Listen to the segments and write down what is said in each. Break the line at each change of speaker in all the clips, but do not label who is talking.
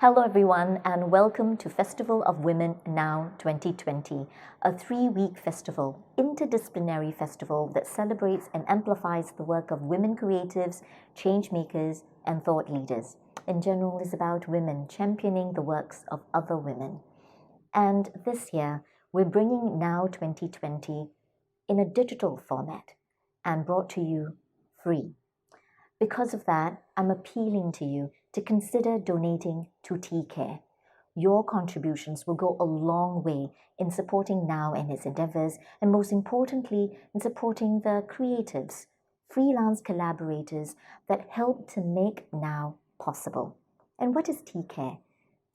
Hello everyone and welcome to Festival of Women Now 2020, a 3-week festival, interdisciplinary festival that celebrates and amplifies the work of women creatives, change makers and thought leaders. In general, it's about women championing the works of other women. And this year, we're bringing Now 2020 in a digital format and brought to you free. Because of that, I'm appealing to you to consider donating to TCare. Your contributions will go a long way in supporting Now and his endeavors, and most importantly, in supporting the creatives, freelance collaborators that help to make Now possible. And what is TCare?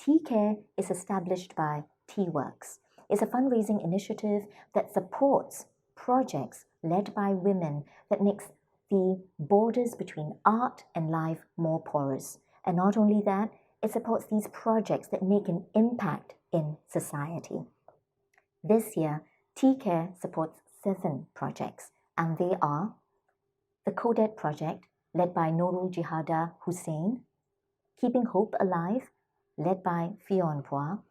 TCare is established by T-Works. It's a fundraising initiative that supports projects led by women that makes the borders between art and life more porous. And not only that, it supports these projects that make an impact in society. This year, TCare supports 7 projects, and they are the Codet Project, led by Nurul Jihada Hussein, Keeping Hope Alive, led by Fionn Phua,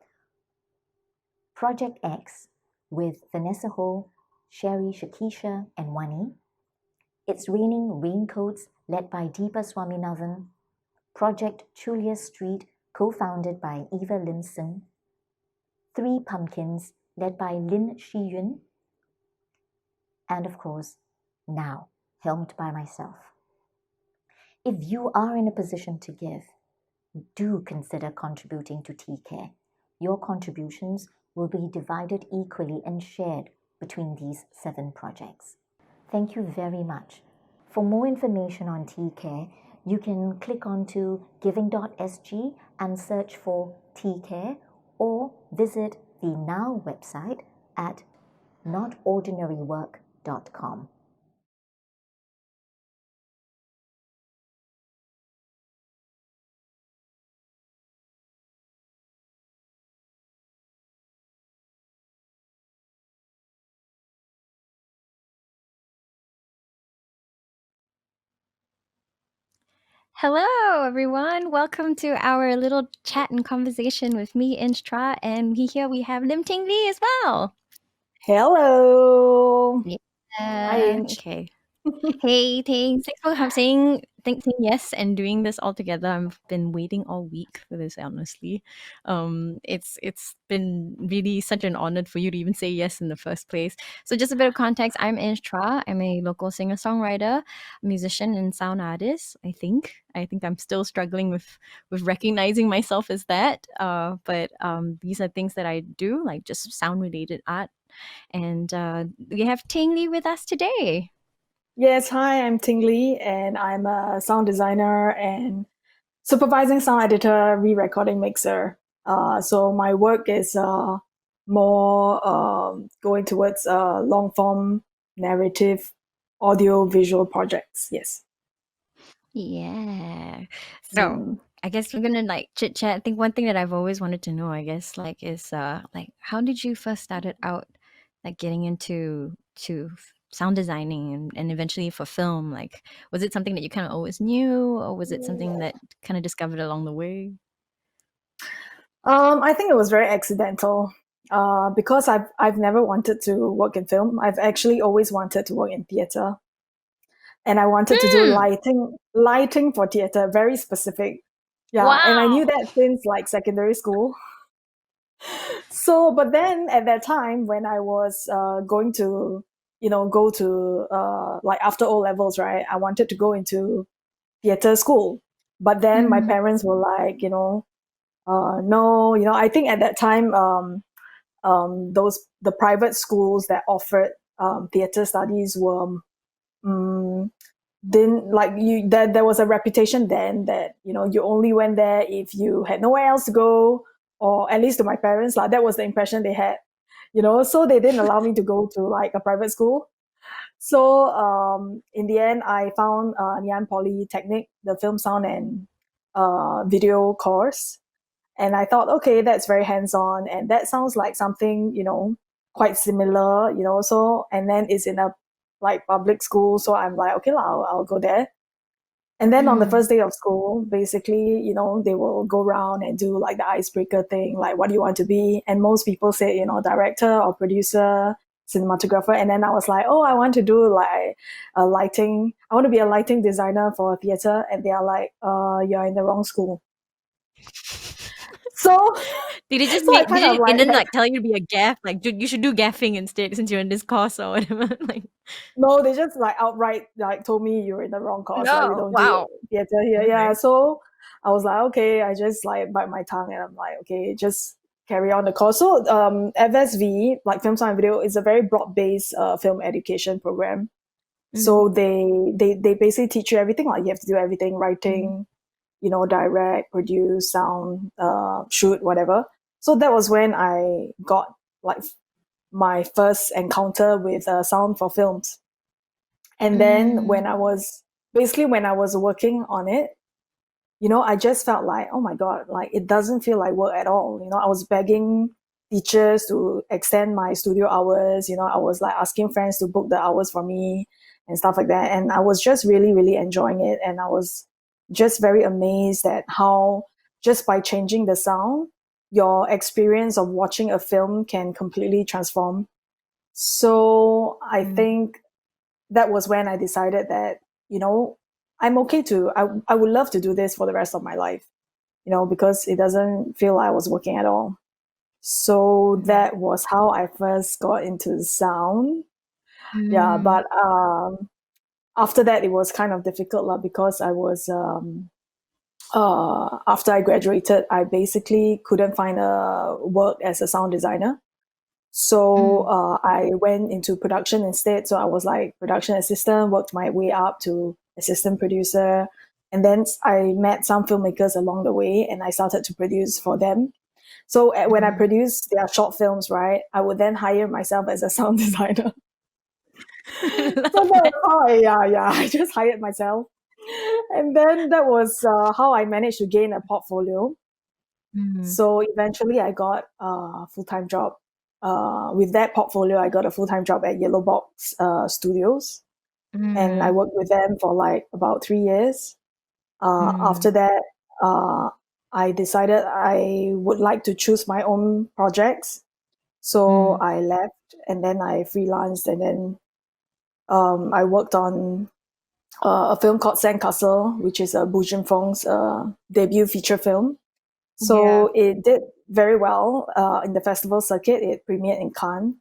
Project X, with Vanessa Ho, Sherry Shakisha, and Wani, It's Raining Raincoats, led by Deepa Swaminathan, Project Julia Street, co-founded by Eva Limson, 3 Pumpkins, led by Lin Shiyun, and of course, Now, helmed by myself. If you are in a position to give, do consider contributing to TCare. Your contributions will be divided equally and shared between these 7 projects. Thank you very much. For more information on TCare, you can click onto giving.sg and search for TCare, or visit the Now website at notordinarywork.com.
Hello, everyone. Welcome to our little chat and conversation with me, Inch Chua, and we have Lim Ting Li as well.
Hello.
Yeah.
Hi, Inch.
Okay. Hey, thanks for saying yes and doing this all together. I've been waiting all week for this, honestly. It's been really such an honor for you to even say yes in the first place. So just a bit of context, I'm Inch Chua. I'm a local singer-songwriter, musician, and sound artist, I think. I think I'm still struggling with recognizing myself as that. But these are things that I do, like just sound-related art. And we have Ting Li with us today.
Yes, hi, I'm Ting Li, and I'm a sound designer and supervising sound editor, re-recording mixer. So my work is more going towards long-form narrative audio visual projects. Yes.
Yeah. So I guess we're gonna like chit chat. I think one thing that I've always wanted to know, I guess, like is like how did you first started out like getting into sound designing and eventually for film? Like was it something that you kind of always knew or was it something that kind of discovered along the way?
I think it was very accidental. Because I've never wanted to work in film. I've actually always wanted to work in theater. And I wanted to do
Hmm.
lighting for theater, very specific. Yeah, and I knew
Wow.
that since like secondary school. So, but then at that time when I was going to, go to like after O levels, right? I wanted to go into theater school, but then my
Mm.
parents were like, no, I think at that time, the private schools that offered theater studies were didn't like you that there was a reputation then that you only went there if you had nowhere else to go, or at least to my parents, like that was the impression they had, so they didn't allow me to go to like a private school. So in the end I found Nanyang Polytechnic, the film sound and video course, and I thought, okay, that's very hands-on and that sounds like something quite similar, so and then it's in a like public school, so I'm like, okay, I'll go there. And then on the first day of school, basically, you know, they will go around and do like the icebreaker thing, like what do you want to be? And most people say, you know, director or producer, cinematographer. And then I was like, oh, I want to do like a lighting. I want to be a lighting designer for a theater. And they are like, you're in the wrong school. So,
Did it just
so I
make?
kind
Did
of
it, and then
had-
like tell you to be a gaff? Like you should do gaffing instead since you're in this course or whatever. Like
no, they just like outright like told me you're in the wrong course. Like we
no,
don't do
wow.
theater here. Yeah.
Okay.
So I was like, okay, I just like bite my tongue and I'm like, okay, just carry on the course. So FSV, like film sound and video, is a very broad-based film education program. So they basically teach you everything. Like you have to do everything, writing, you know, direct, produce, sound, shoot, whatever. So that was when I got like my first encounter with sound for films. And then when I was working on it, you know, I just felt like, oh my God, like it doesn't feel like work at all. You know, I was begging teachers to extend my studio hours. You know, I was like asking friends to book the hours for me and stuff like that. And I was just really, really enjoying it. And I was just very amazed at how just by changing the sound, your experience of watching a film can completely transform. So I think that was when I decided that, you know, I would love to do this for the rest of my life, you know, because it doesn't feel like I was working at all. So that was how I first got into sound. Yeah, but after that, it was kind of difficult because I was, after I graduated, I basically couldn't find a work as a sound designer. So I went into production instead. So I was like production assistant, worked my way up to assistant producer. And then I met some filmmakers along the way and I started to produce for them. So when I produced their short films, right, I would then hire myself as a sound designer. So that was how I just hired myself. And then that was how I managed to gain a portfolio. So eventually I got a full-time job. With that portfolio, I got a full-time job at Yellow Box Studios. And I worked with them for like about 3 years. After that, I decided I would like to choose my own projects. So I left and then I freelanced and then I worked on a film called Sandcastle, which is a Bu Junfeng's debut feature film. So it did very well in the festival circuit. It premiered in Cannes.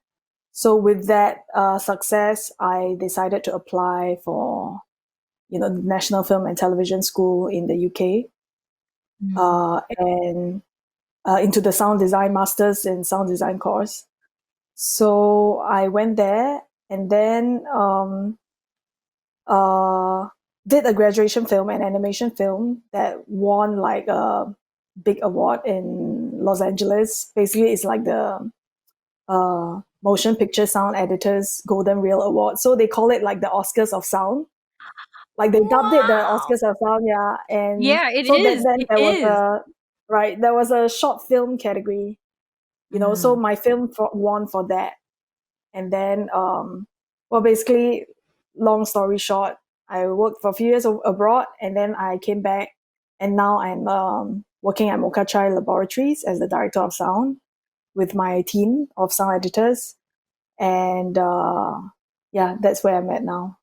So with that success, I decided to apply for, you know, the National Film and Television School in the UK, and into the sound design masters and sound design course. So I went there and then did a graduation film, an animation film that won like a big award in Los Angeles. Basically, it's like the Motion Picture Sound Editors Golden Reel Award. So they call it like the Oscars of Sound. Like they dubbed it the
Wow.
Oscars of Sound, yeah. And
Yeah, it
so that
is.
then
It is.
there was a short film category, you know. So my film won for that. And then, well, basically, long story short, I worked for a few years abroad, and then I came back, and now I'm working at Mokachai Laboratories as the director of sound with my team of sound editors, and yeah, that's where I'm at now.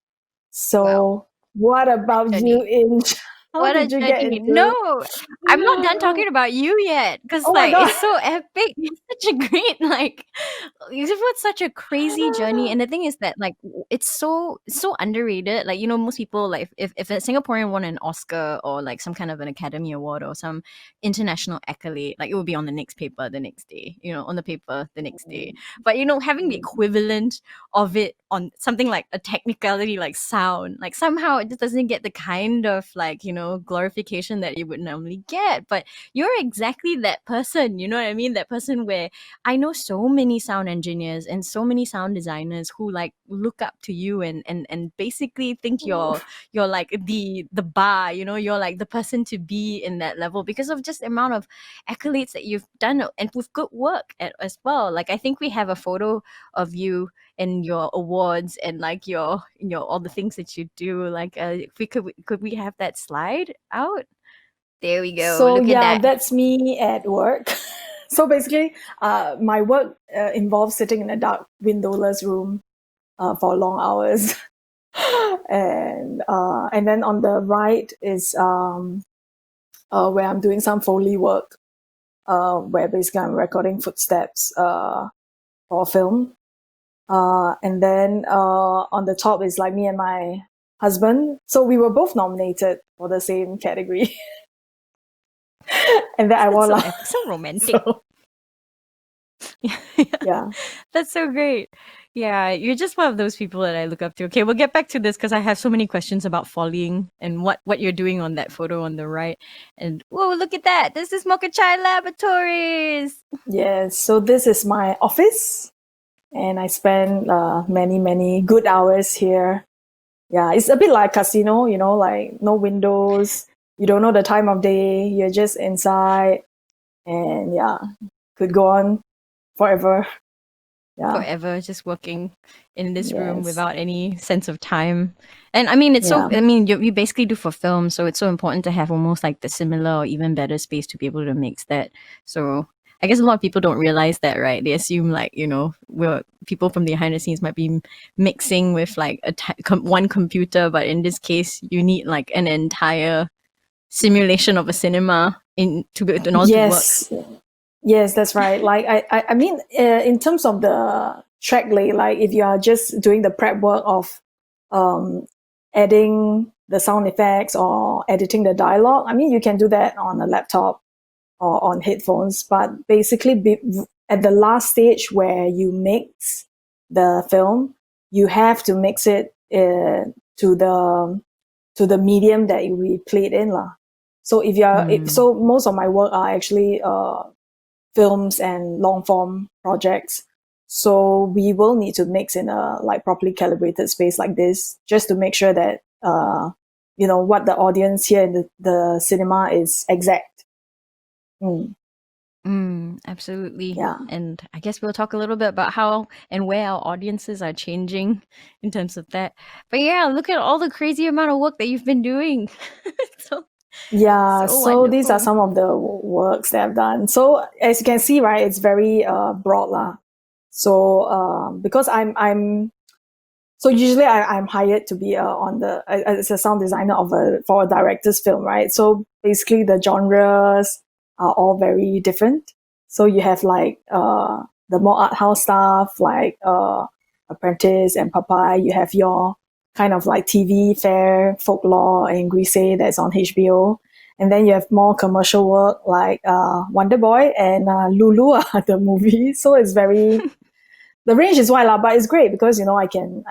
So, what about you,
Journey.
Inch? How
What a
did you get
journey. No,
into?
I'm not done talking about you yet. Cause
Oh my
like
god!
it's so epic. It's such a great like you've had such a crazy journey. And the thing is that like it's so underrated. Like, you know, most people like if a Singaporean won an Oscar or like some kind of an Academy Award or some international accolade, like it would be on the next paper the next day, you know, on the paper the next day. But you know, having the equivalent of it on something like a technicality like sound, like somehow it just doesn't get the kind of like, you know, glorification that you would normally get. But you're exactly that person, you know what I mean? That person where I know so many sound engineers and so many sound designers who like look up to you and basically think you're like the bar, you're like the person to be in that level because of just the amount of accolades that you've done and with good work as well. Like I think we have a photo of you and your awards and like your all the things that you do. Like if we could we have that slide out? There we go.
So
Look at
yeah,
that.
that's me at work. So basically, my work involves sitting in a dark, windowless room for long hours, and then on the right is where I'm doing some Foley work, where basically I'm recording footsteps for film. And then on the top is like me and my husband. So we were both nominated for the same category. And then I won.
So romantic.
So, yeah.
That's so great. Yeah, you're just one of those people that I look up to. Okay, we'll get back to this because I have so many questions about foleying and what you're doing on that photo on the right. And whoa, look at that. This is Mocha Chai Laboratories.
Yes. So this is my office, and I spend many, many good hours here. Yeah, it's a bit like casino, like no windows. You don't know the time of day. You're just inside, and yeah, could go on forever. Yeah.
Forever just working in this room
Yes.
without any sense of time. And I mean, you basically do for film, so it's so important to have almost like the similar or even better space to be able to mix that. So I guess a lot of people don't realize that, right? They assume like, we're people from behind the scenes might be mixing with like one computer, but in this case, you need like an entire simulation of a cinema in order to work.
Yes, that's right. Like I mean, in terms of the track lay, like if you are just doing the prep work of adding the sound effects or editing the dialogue, I mean, you can do that on a laptop or on headphones. But basically, at the last stage where you mix the film, you have to mix it to the medium that we played in, lah. So so most of my work are actually films and long form projects. So we will need to mix in a like properly calibrated space like this, just to make sure that what the audience here in the cinema is exact.
Absolutely.
Yeah.
And I guess we'll talk a little bit about how and where our audiences are changing in terms of that. But yeah, look at all the crazy amount of work that you've been doing. So
these are some of the works that I've done. So as you can see, right, it's very broad lah. So because so usually I'm hired to be as a sound designer for a director's film, right? So basically the genres are all very different. So you have like the more art house stuff like Apprentice and Popeye. You have your kind of like TV fare, folklore and Grisey that's on HBO. And then you have more commercial work like Wonder Boy and Lulu, the movie. So it's very the range is wide, but it's great because I can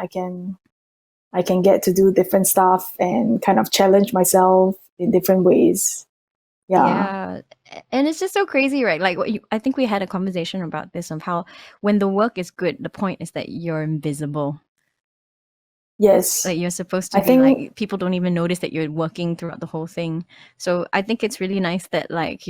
get to do different stuff and kind of challenge myself in different ways.
Yeah. And it's just so crazy, right? Like I think we had a conversation about this of how when the work is good, the point is that you're invisible.
Yes.
Like you're supposed to like people don't even notice that you're working throughout the whole thing. So I think it's really nice that like,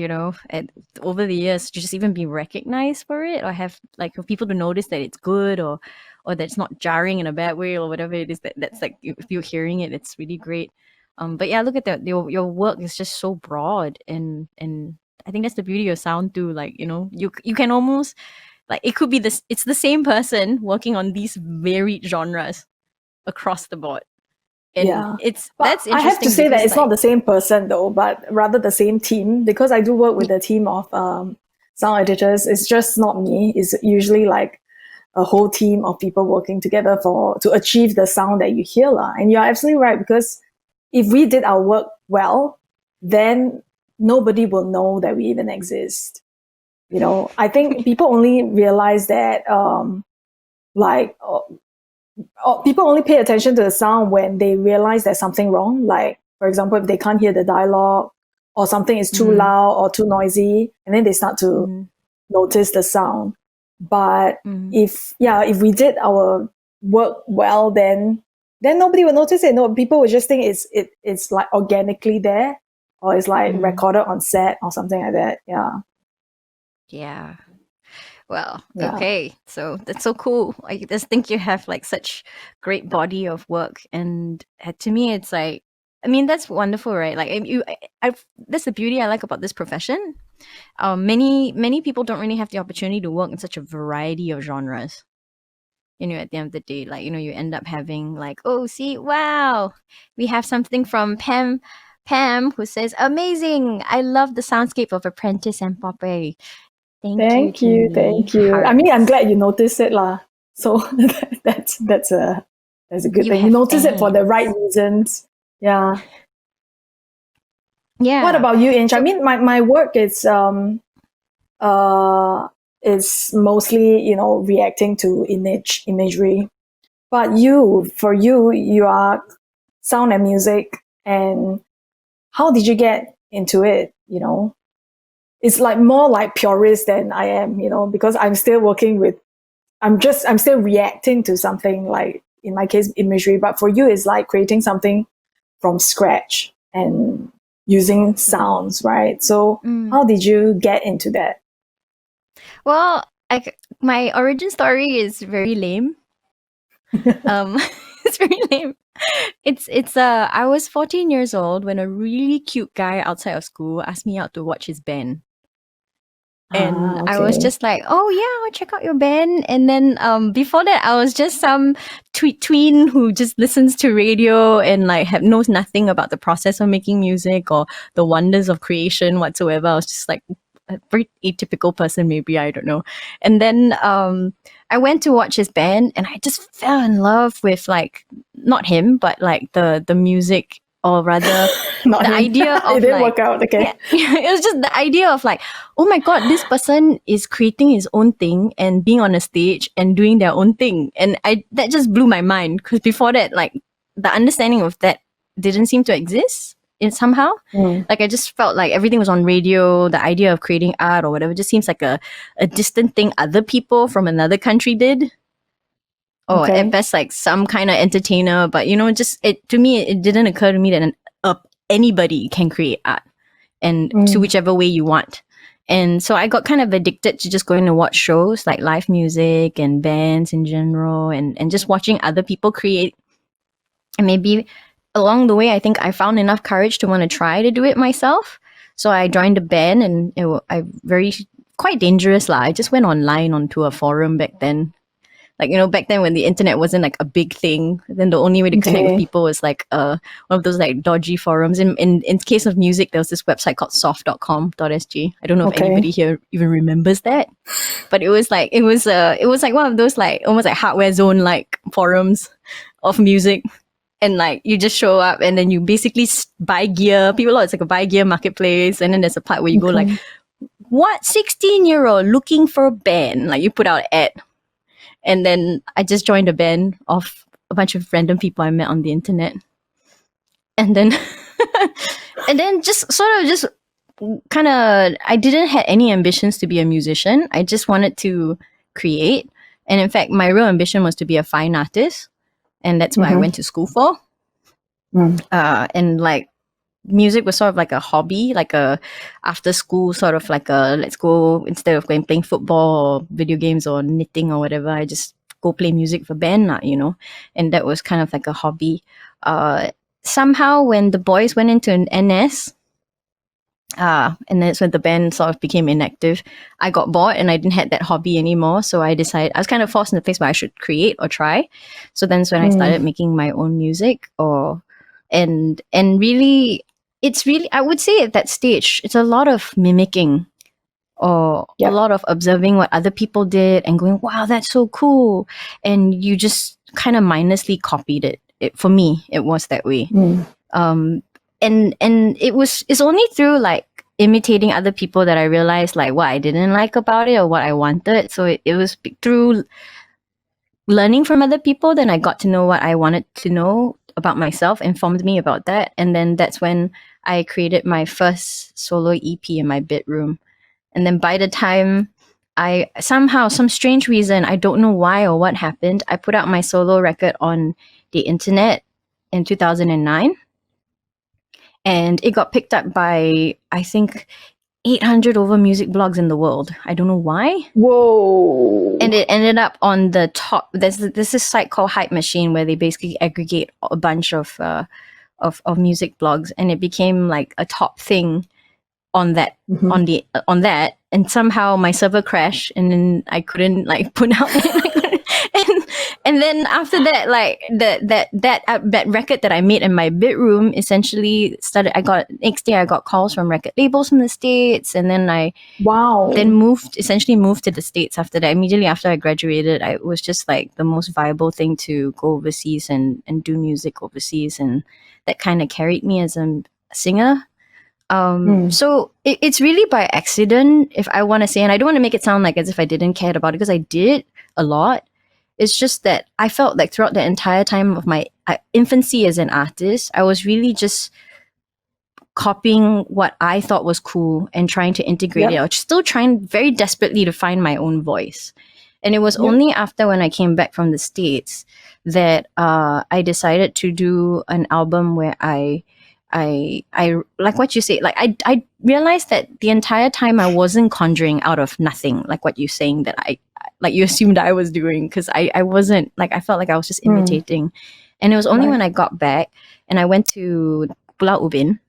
over the years to just even be recognized for it or have like for people to notice that it's good or that it's not jarring in a bad way or whatever it is that's like if you're hearing it, it's really great. But yeah, look at that. Your work is just so broad and I think that's the beauty of sound too. Like, you can almost like it could be it's the same person working on these varied genres across the board. And that's interesting.
I have to say that it's not the same person though, but rather the same team because I do work with a team of sound editors. It's just not me. It's usually like a whole team of people working together to achieve the sound that you hear. And you're absolutely right because if we did our work well, then nobody will know that we even exist. I think people only realize that people only pay attention to the sound when they realize there's something wrong. Like, for example, if they can't hear the dialogue or something is too loud or too noisy, and then they start to notice the sound. But if we did our work well, then nobody will notice it. No, people will just think it's like organically there, or it's like recorded on set or something like that.
Yeah. Well,
Yeah.
okay. So that's so cool. I just think you have like such great body of work, and to me, it's like, I mean, that's wonderful, right? Like, that's the beauty I like about this profession. Many people don't really have the opportunity to work in such a variety of genres. You know, at the end of the day, like, you know, you end up having like, oh, see, wow, we have something from Pam, who says, amazing. I love the soundscape of Apprentice and Popeye.
Thank you. I mean, I'm glad you noticed it, lah. So that's a good thing. You notice it for the right reasons. Yeah.
Yeah.
What about you, Inch? I mean, my work is mostly, you know, reacting to imagery. But for you are sound and music, and how did you get into it? You know, it's like more like purist than I am, you know, because I'm still working with, I'm still reacting to something, like in my case, imagery. But for you, it's like creating something from scratch and using sounds, right? So how did you get into that?
Well, my origin story is very lame. It's very lame. I was 14 years old when a really cute guy outside of school asked me out to watch his band. And I was just like, oh yeah, I'll check out your band. And then before that, I was just some tween who just listens to radio and like knows nothing about the process of making music or the wonders of creation whatsoever. I was just like a very atypical person, maybe, I don't know. And then I went to watch his band, and I just fell in love with, like, not him, but like the music, or rather
Not
the
him.
idea of
it didn't
like,
work out. Okay.
yeah, it was just the idea of like, oh my god, this person is creating his own thing and being on a stage and doing their own thing, and that just blew my mind, because before that, like, the understanding of that didn't seem to exist in somehow. Like, I just felt like everything was on radio. The idea of creating art or whatever just seems like a distant thing other people from another country did, or at best like some kind of entertainer. But you know, just to me, it didn't occur to me that anybody can create art, and to whichever way you want. And so I got kind of addicted to just going to watch shows, like live music and bands in general, and just watching other people create. And maybe along the way, I think I found enough courage to want to try to do it myself. So I joined a band, and quite dangerous lah. I just went online onto a forum back then. Like, you know, back then when the internet wasn't like a big thing, then the only way to connect with people was like one of those like dodgy forums. In case of music, there was this website called soft.com.sg. I don't know if anybody here even remembers that, but it was like one of those like almost like Hardware Zone like forums of music. And like, you just show up and then you basically buy gear. It's like a buy gear marketplace. And then there's a part where you go like, what 16-year-old looking for a band? Like, you put out an ad. And then I just joined a band of a bunch of random people I met on the internet. And then, and then just sort of just kind of, I didn't have any ambitions to be a musician. I just wanted to create. And in fact, my real ambition was to be a fine artist. And that's what I went to school for. And like, music was sort of like a hobby, like a after school sort of like a, let's go, instead of going playing football or video games or knitting or whatever, I just go play music for band, you know. And that was kind of like a hobby. Somehow when the boys went into an NS, and that's when the band sort of became inactive, I got bored and I didn't have that hobby anymore. So I decided, I was kind of forced in the place where I should create or try. So then when I started making my own music, and really, it's really, I would say at that stage, it's a lot of mimicking, or a lot of observing what other people did and going, wow, that's so cool. And you just kind of mindlessly copied it. For me, it was that way. And it's only through like imitating other people that I realized like what I didn't like about it or what I wanted. So it was through learning from other people, then I got to know what I wanted to know about myself, informed me about that. And then that's when I created my first solo EP in my bedroom. And then by the time I somehow, some strange reason, I don't know why or what happened, I put out my solo record on the internet in 2009. And it got picked up by, I think, 800 over music blogs in the world. I don't know why.
Whoa.
And it ended up on the top. There's this site called Hype Machine where they basically aggregate a bunch of music blogs, and it became like a top thing on that on that. And somehow my server crashed, and then I couldn't like put out and then after that, like that record that I made in my bedroom essentially started. Next day I got calls from record labels from the States, and then I moved to the States after that. Immediately after I graduated, it was just like the most viable thing to go overseas and do music overseas, and that kind of carried me as a singer. So it's really by accident, if I want to say, and I don't want to make it sound like as if I didn't care about it, because I did a lot. It's just that I felt like throughout the entire time of my infancy as an artist, I was really just copying what I thought was cool and trying to integrate it. I was still trying very desperately to find my own voice. And it was only after when I came back from the States that I decided to do an album where I like what you say, like I realized that the entire time I wasn't conjuring out of nothing, like what you're saying that like you assumed I was doing, because I wasn't, like I felt like I was just imitating. And it was only when I got back and I went to Pulau Ubin,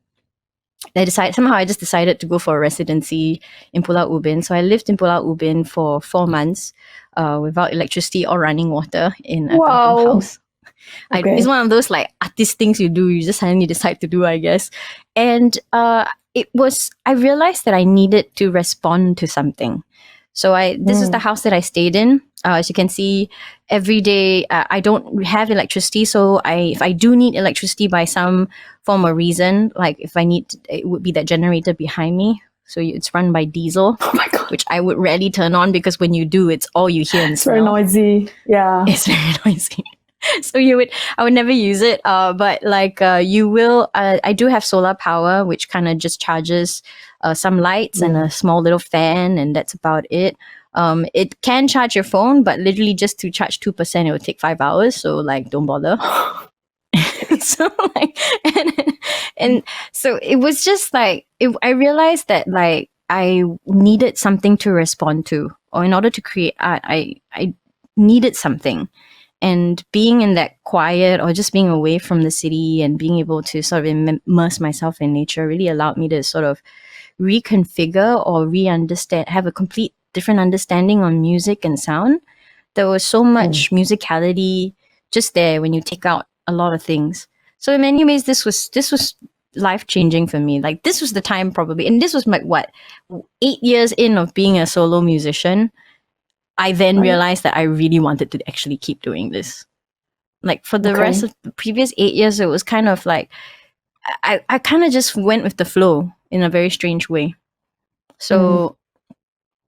I just decided to go for a residency in Pulau Ubin. So I lived in Pulau Ubin for 4 months without electricity or running water in a kampung house. It's one of those like artist things you do. You just suddenly decide to do, I guess. And I realized that I needed to respond to something. So this is the house that I stayed in. As you can see, every day I don't have electricity. So if I do need electricity by some form or reason, like if I need, it would be that generator behind me. So it's run by diesel, which I would rarely turn on, because when you do, it's all you hear and smell.
Very noisy. Yeah.
It's very noisy. So I would never use it. But like you will, I do have solar power, which kind of just charges some lights and a small little fan, and that's about it. It can charge your phone, but literally just to charge 2%, it would take 5 hours. So like, don't bother. So like, and so it was just like, I realized that like I needed something to respond to, or in order to create art, I needed something. And being in that quiet, or just being away from the city and being able to sort of immerse myself in nature really allowed me to sort of reconfigure or re-understand, have a complete different understanding on music and sound. There was so much musicality just there when you take out a lot of things. So in many ways, this was life-changing for me. Like, this was the time probably, and this was like 8 years in of being a solo musician. I then realized that I really wanted to actually keep doing this. Like for the rest of the previous 8 years, it was kind of like, I kind of just went with the flow in a very strange way. So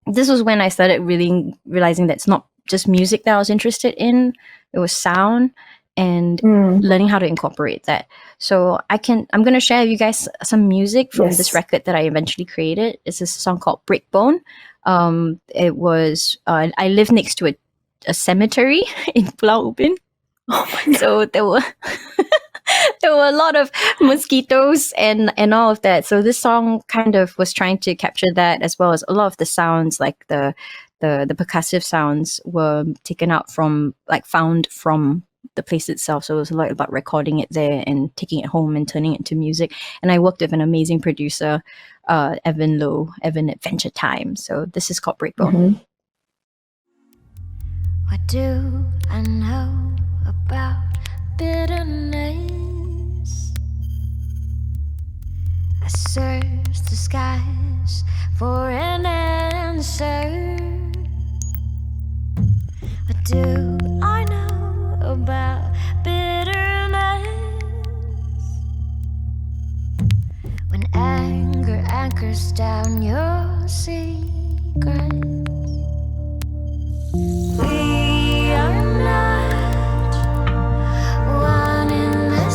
this was when I started really realizing that it's not just music that I was interested in. It was sound and learning how to incorporate that. So I'm going to share with you guys some music from this record that I eventually created. It's a song called Breakbone. It was, I lived next to a cemetery in Pulau Ubin.
Oh my God.
So there were a lot of mosquitoes and all of that. So this song kind of was trying to capture that, as well as a lot of the sounds, like the percussive sounds were taken out from, like, found from the place itself. So it was a lot about recording it there and taking it home and turning it into music. And I worked with an amazing producer, Evan Adventure Time. So this is called Breakbone.
What do I know about bitterness? I search the skies for an answer. What do I know about bitterness? When anger anchors down your secrets. We are not one in the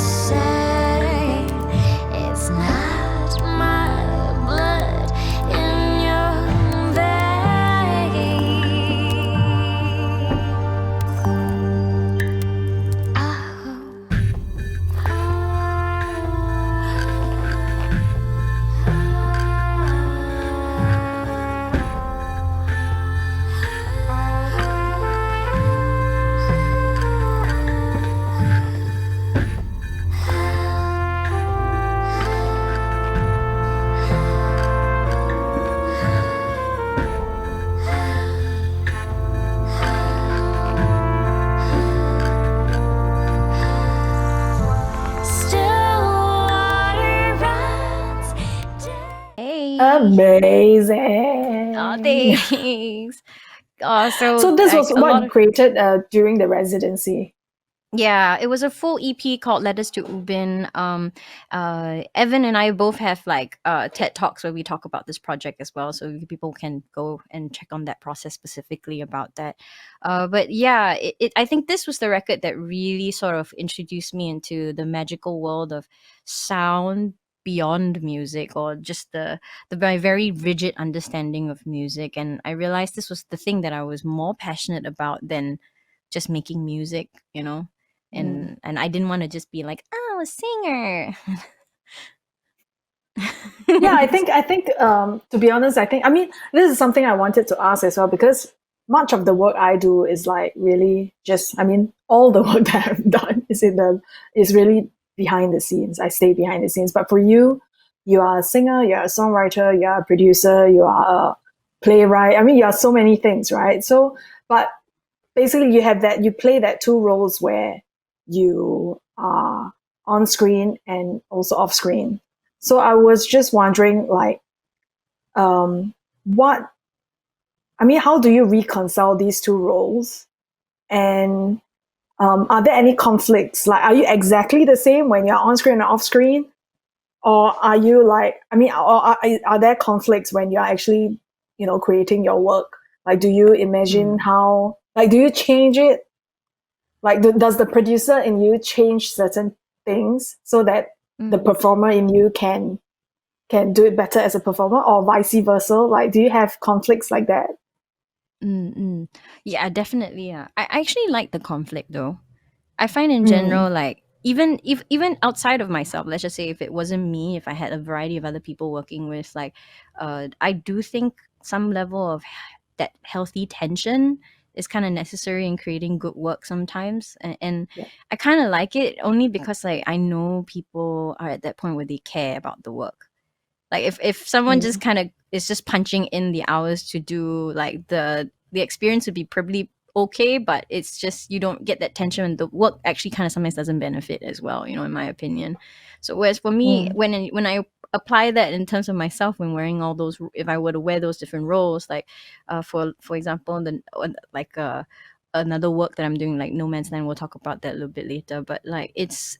Amazing.
Oh, thanks. So
So this
like
was
a
what
lot
you
of
created during the residency.
Yeah, it was a full EP called Letters to Ubin. Evan and I both have like TED Talks where we talk about this project as well, so people can go and check on that process specifically about that. But yeah, I think this was the record that really sort of introduced me into the magical world of sound beyond music, or just the very rigid understanding of music. And I realized this was the thing that I was more passionate about than just making music, you know.
Mm.
And I didn't want to just be like, oh, a singer.
Yeah, I think to be honest, I mean this is something I wanted to ask as well, because much of the work I do is like really just, I mean, all the work that I've done is really behind the scenes. I stay behind the scenes. But for you, you are a singer, you're a songwriter, you're a producer, you are a playwright. I mean, you are so many things, right? So, but basically you play that two roles where you are on screen and also off screen. So I was just wondering, like, what I mean, how do you reconcile these two roles? And are there any conflicts? Like, are you exactly the same when you're on screen and off screen? Or are you like, I mean, are there conflicts when you're actually, creating your work? Like, do you imagine
Mm,
how, like, do you change it? Like, does the producer in you change certain things so that the
mm,
performer in you can do it better as a performer, or vice versa? Like, do you have conflicts like that?
mm. Yeah, definitely. Yeah, I actually like the conflict though. I find in
Mm,
general, like even outside of myself, let's just say if it wasn't me, if I had a variety of other people working with, like, I do think some level of that healthy tension is kind of necessary in creating good work sometimes, and
yeah.
I kind of like it only because like I know people are at that point where they care about the work. Like if someone just
Mm,
kind of is just punching in the hours to do, like, the experience would be probably okay, but it's just you don't get that tension, and the work actually kind of sometimes doesn't benefit as well, in my opinion. So whereas for me,
mm,
when I apply that in terms of myself, when wearing all those, if I were to wear those different roles, like, for example, like another work that I'm doing, like No Man's Land, we'll talk about that a little bit later, but like it's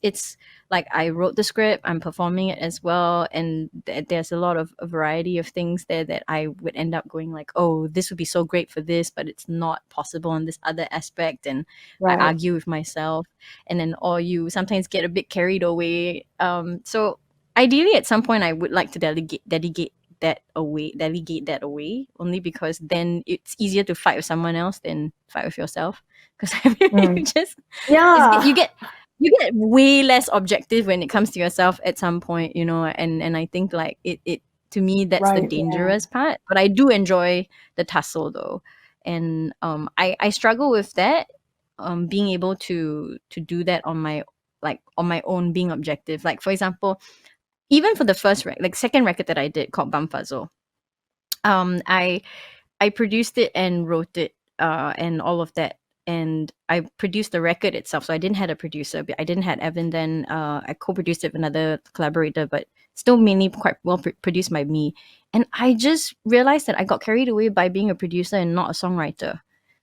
like I wrote the script, I'm performing it as well, and there's a lot of a variety of things there that I would end up going like, oh, this would be so great for this, but it's not possible on this other aspect, and I
right.
argue with myself, and then or you sometimes get a bit carried away. So ideally, at some point, I would like to delegate that away, only because then it's easier to fight with someone else than fight with yourself, because you
Mm.
just it's
Yeah.
you get way less objective when it comes to yourself at some point, and I think like it to me that's the
Right. Yeah.
dangerous part, but I do enjoy the tussle though. And I struggle with that, being able to do that on my, like, on my own, being objective. Like, for example, even for the second record that I did called Bumfuzzle, um I I produced it and wrote it, and all of that. And I produced the record itself. So I didn't have a producer. But I didn't have Evan then. I co-produced it with another collaborator, but still mainly quite well produced by me. And I just realized that I got carried away by being a producer and not a songwriter.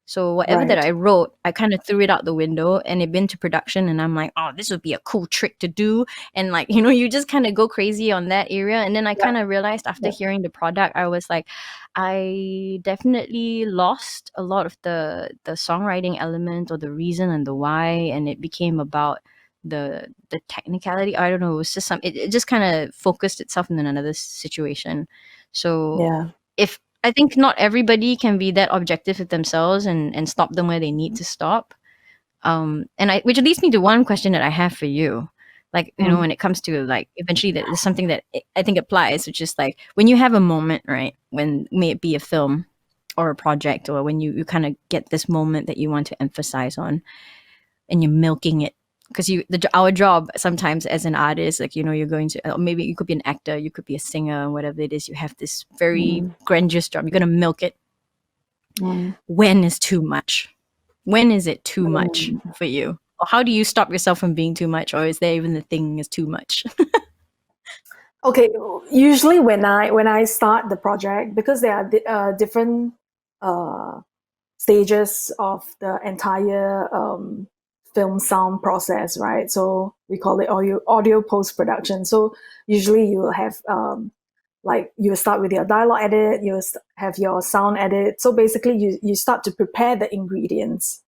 So whatever that
Right.
I wrote, I kind of threw it out the window, and it went to production, and I'm like, oh, this would be a cool trick to do. And like, you just kind of go crazy on that area. And then I
Yeah.
kind of realized after
Yeah.
hearing the product, I was like, I definitely lost a lot of the songwriting element, or the reason and the why, and it became about the technicality. I don't know. It was just it just kind of focused itself in another situation. So
Yeah.
if I think not everybody can be that objective with themselves, and stop them where they need to stop. And I which leads me to one question that I have for you. Like,
Mm,
when it comes to, like, eventually that is something that I think applies, which is like when you have a moment, right? When, may it be a film or a project, or when you kind of get this moment that you want to emphasize on, and you're milking it. Because our job sometimes as an artist, like, you're going to, maybe you could be an actor, you could be a singer, whatever it is, you have this very
mm,
grandiose job. You're going to milk it.
mm,
When is too much? When is it too much
mm.
for you? Or how do you stop yourself from being too much? Or is there even the thing is too much?
Okay, usually when I start the project, because there are different uh, stages of the entire film sound process, right? So we call it audio post production. So usually you will have like you start with your dialogue edit, you have your sound edit. So basically, you start to prepare the ingredients,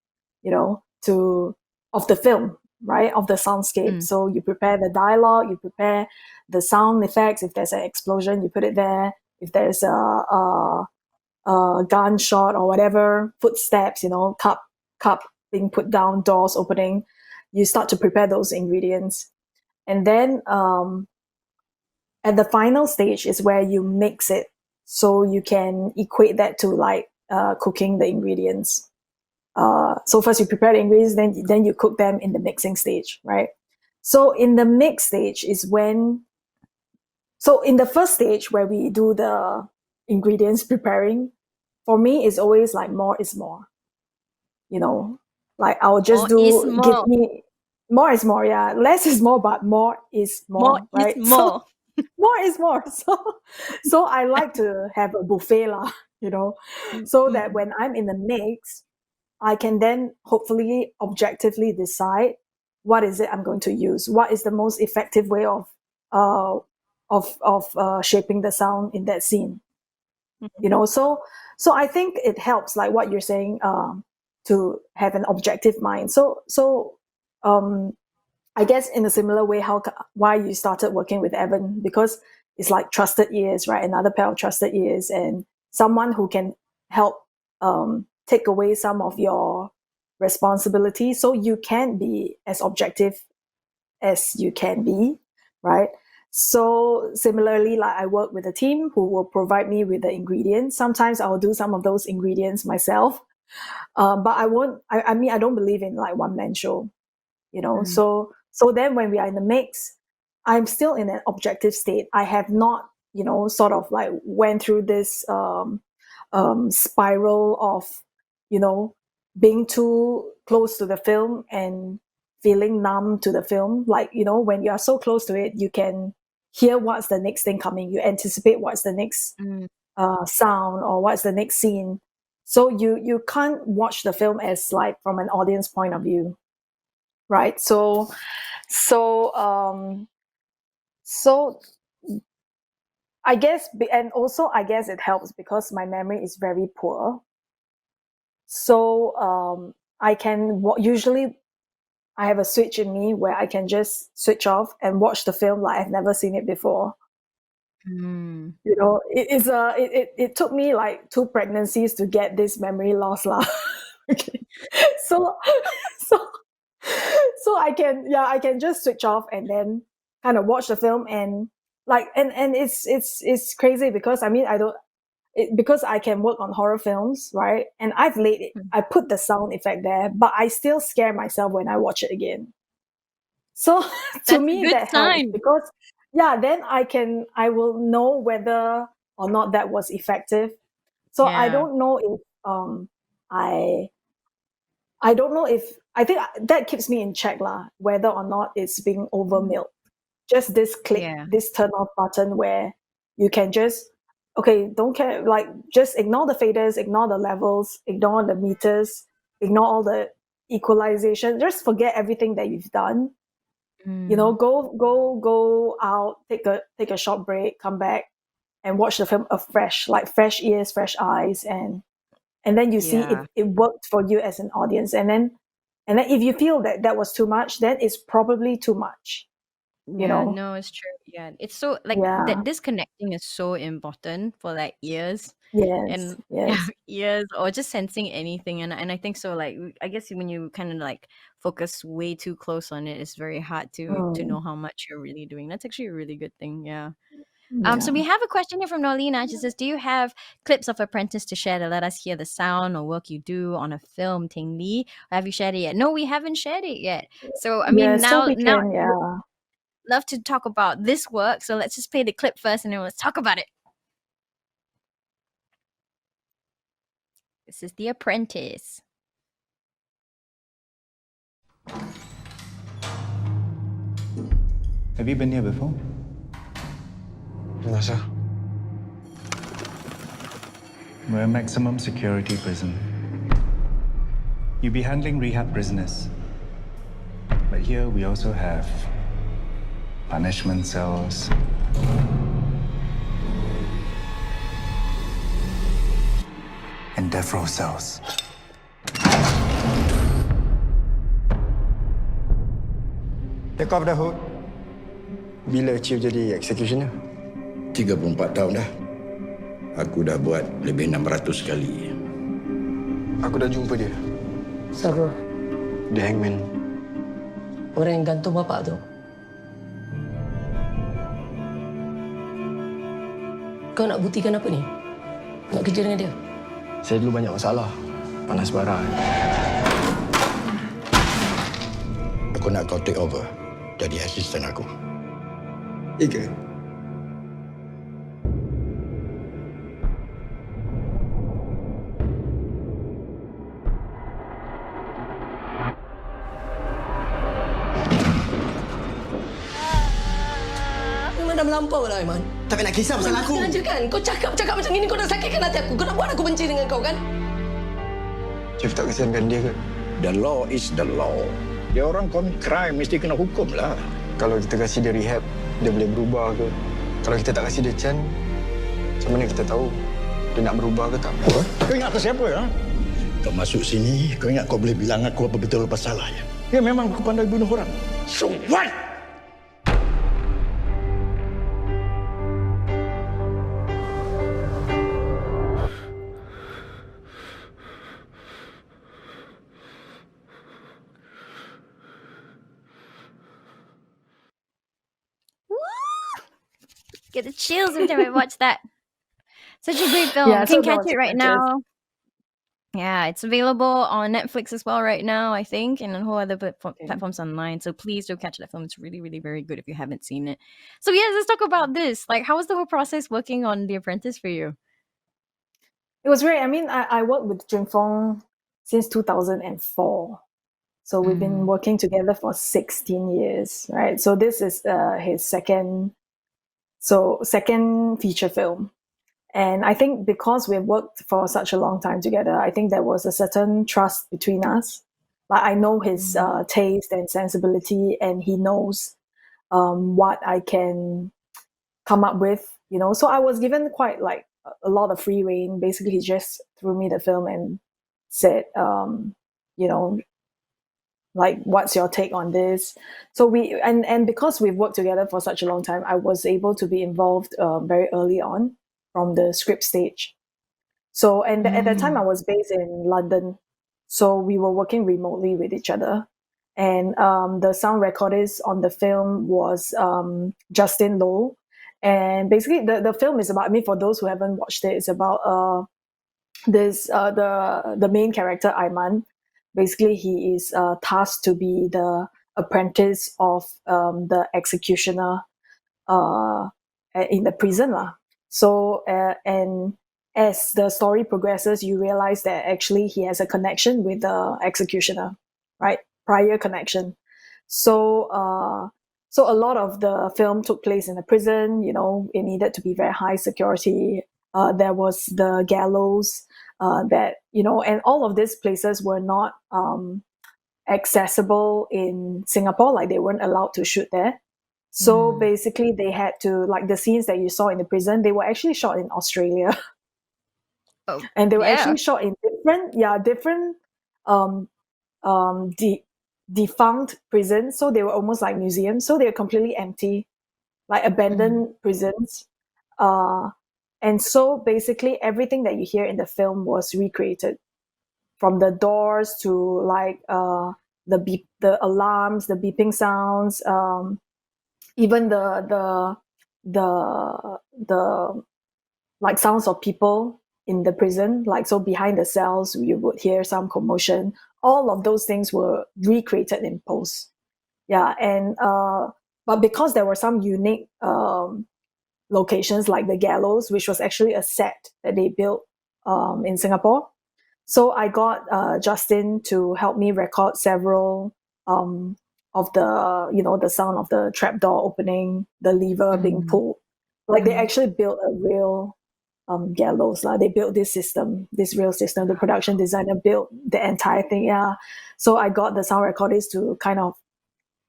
to of the film, right? Of the soundscape. So you prepare the dialogue, you prepare the sound effects. If there's an explosion, you put it there. If there's a gunshot or whatever, footsteps, cup being put down, doors opening, you start to prepare those ingredients. And then at the final stage is where you mix it. So you can equate that to like cooking the ingredients. So first you prepare the ingredients, then you cook them in the mixing stage, right? So in the mix stage is so in the first stage where we do the ingredients preparing, for me it's always like more is more. Like I'll just
More is
give
more.
me more is more, yeah. Less is more, but more is
More
more,
is
right?
more.
More is more. So I like to have a buffet lah, so that when I'm in the mix, I can then hopefully objectively decide what is it I'm going to use. What is the most effective way of shaping the sound in that scene. So I think it helps, like what you're saying, to have an objective mind. So I guess in a similar way, why you started working with Evan, because it's like trusted ears, right? Another pair of trusted ears, and someone who can help take away some of your responsibility, so you can be as objective as you can be, right? So similarly, like I work with a team who will provide me with the ingredients. Sometimes I'll do some of those ingredients myself, but I won't. I mean, I don't believe in like one man show, So then when we are in the mix, I'm still in an objective state. I have not, sort of like went through this spiral of, being too close to the film and feeling numb to the film. Like, when you are so close to it, you can hear what's the next thing coming. You anticipate what's the next sound or what's the next scene. So you can't watch the film as like from an audience point of view, right? So I guess, and also I guess it helps because my memory is very poor. So I can usually I have a switch in me where I can just switch off and watch the film like I've never seen it before. It took me like 2 pregnancies to get this memory loss lah. Okay, so so so I can just switch off and then kind of watch the film, and like and it's crazy because I mean because I can work on horror films, right? And I put the sound effect there, but I still scare myself when I watch it again. So to
That's a
me
good
that helps
sign.
because then I will know whether or not that was effective. So I
Yeah.
don't know if I I don't know if I think that keeps me in check lah, whether or not it's being over milked. Just this click,
Yeah.
this turn off button where you can just don't care, like just ignore the faders, ignore the levels, ignore the meters, ignore all the equalization, just forget everything that you've done. Go out, take a short break, come back and watch the film afresh, like fresh ears, fresh eyes, and then you see if
Yeah.
it worked for you as an audience. And then if you feel that was too much, then it's probably too much.
Yeah, no, it's true. Yeah. It's so like
Yeah.
that disconnecting is so important for like ears
Yes.
and yeah,
Yes.
ears or just sensing anything. And I think so like I guess when you kind of like focus way too close on it, it's very hard to
Mm,
know how much you're really doing. That's actually a really good thing. Yeah. So
yeah.
we have a question here from Nolina. She says, "Do you have clips of Apprentice to share to let us hear the sound or work you do on a film, Ting Li? Or have you shared it yet?" No, we haven't shared it yet. So I
Yeah.
mean,
So
now
we
now
can. Yeah.
love to talk about this work. So let's just play the clip first, and then let's talk about it. This is The Apprentice.
Have you been here before? Nasa?
We're a maximum security prison. You'll be handling rehab prisoners. But here we also have punishment cells, and death row cells.
Take off the hood. Bila Chief jadi executioner?
34 tahun dah. Aku dah buat lebih 600 kali.
Aku dah jumpa dia.
Siapa?
The hangman.
Orang yang gantung bapak tu. Kau nak buktikan apa ni? Nak kerja dengan dia?
Saya dulu banyak masalah. Panas bara.
Aku nak kau take over jadi asisten aku.
Ika.
Memang dah melampau lah, Aiman.
Tak nak kisah pasal aku.
Sengaja kan? Kau cakap macam ni, kau nak sakitkan hati aku. Kau nak buat aku benci dengan kau, kan?
Chief tak kesiankan dia ke?
The law is the law. Dia orang commit crime mesti kena hukum lah.
Kalau kita kasih dia rehab, dia boleh berubah ke? Kalau kita tak kasih dia chance, macam mana kita tahu dia nak berubah ke tak?
Apa? Kau ingat aku siapa ya? Kau masuk sini, kau ingat kau boleh bilang aku apa betul apa salah ya? Ya memang aku pandai bunuh orang. So what?
Get the chills every time I watch that. Such a great film.
Yeah,
You can
so that
catch
was
it right
adventures.
now. Yeah, it's available on Netflix as well right now, I think, and on whole other platforms online. So please do catch that film. It's really, really very good if you haven't seen it. So yeah, let's talk about this. Like, how was the whole process working on The Apprentice for you?
It was great. I mean, I worked with Jing Fong since 2004. So we've been working together for 16 years, right? So this is his second feature film. And I think because we've worked for such a long time together, I think there was a certain trust between us. Like I know his taste and sensibility, and he knows what I can come up with, you know. So I was given quite like a lot of free rein. Basically, he just threw me the film and said, you know, like, what's your take on this? So we and because we've worked together for such a long time, I was able to be involved very early on from the script stage. So and at that time I was based in London, so we were working remotely with each other. And the sound recordist on the film was Justin Low. And basically the film is about, I mean, for those who haven't watched it, it's about the main character Aiman. Basically, he is tasked to be the apprentice of the executioner in the prison. So, and as the story progresses, you realize that actually he has a connection with the executioner, right? Prior connection. So, so a lot of the film took place in a prison. You know, it needed to be very high security. There was the gallows. That, you know, and all of these places were not accessible in Singapore, like they weren't allowed to shoot there. So basically they had to, like the scenes that you saw in the prison, they were actually shot in Australia.
Oh,
And they were
yeah.
actually shot in different defunct prisons. So they were almost like museums. So they were completely empty, like abandoned prisons. And so basically everything that you hear in the film was recreated, from the doors to like the alarms, the beeping sounds, even the like sounds of people in the prison. Like, so behind the cells, you would hear some commotion. All of those things were recreated in post. Yeah, and but because there were some unique locations like the gallows, which was actually a set that they built in Singapore. So I got Justin to help me record several of the, you know, the sound of the trapdoor opening, the lever being pulled Like they actually built a real gallows. They built this real system. The production designer built the entire thing. Yeah. So I got the sound recorders to kind of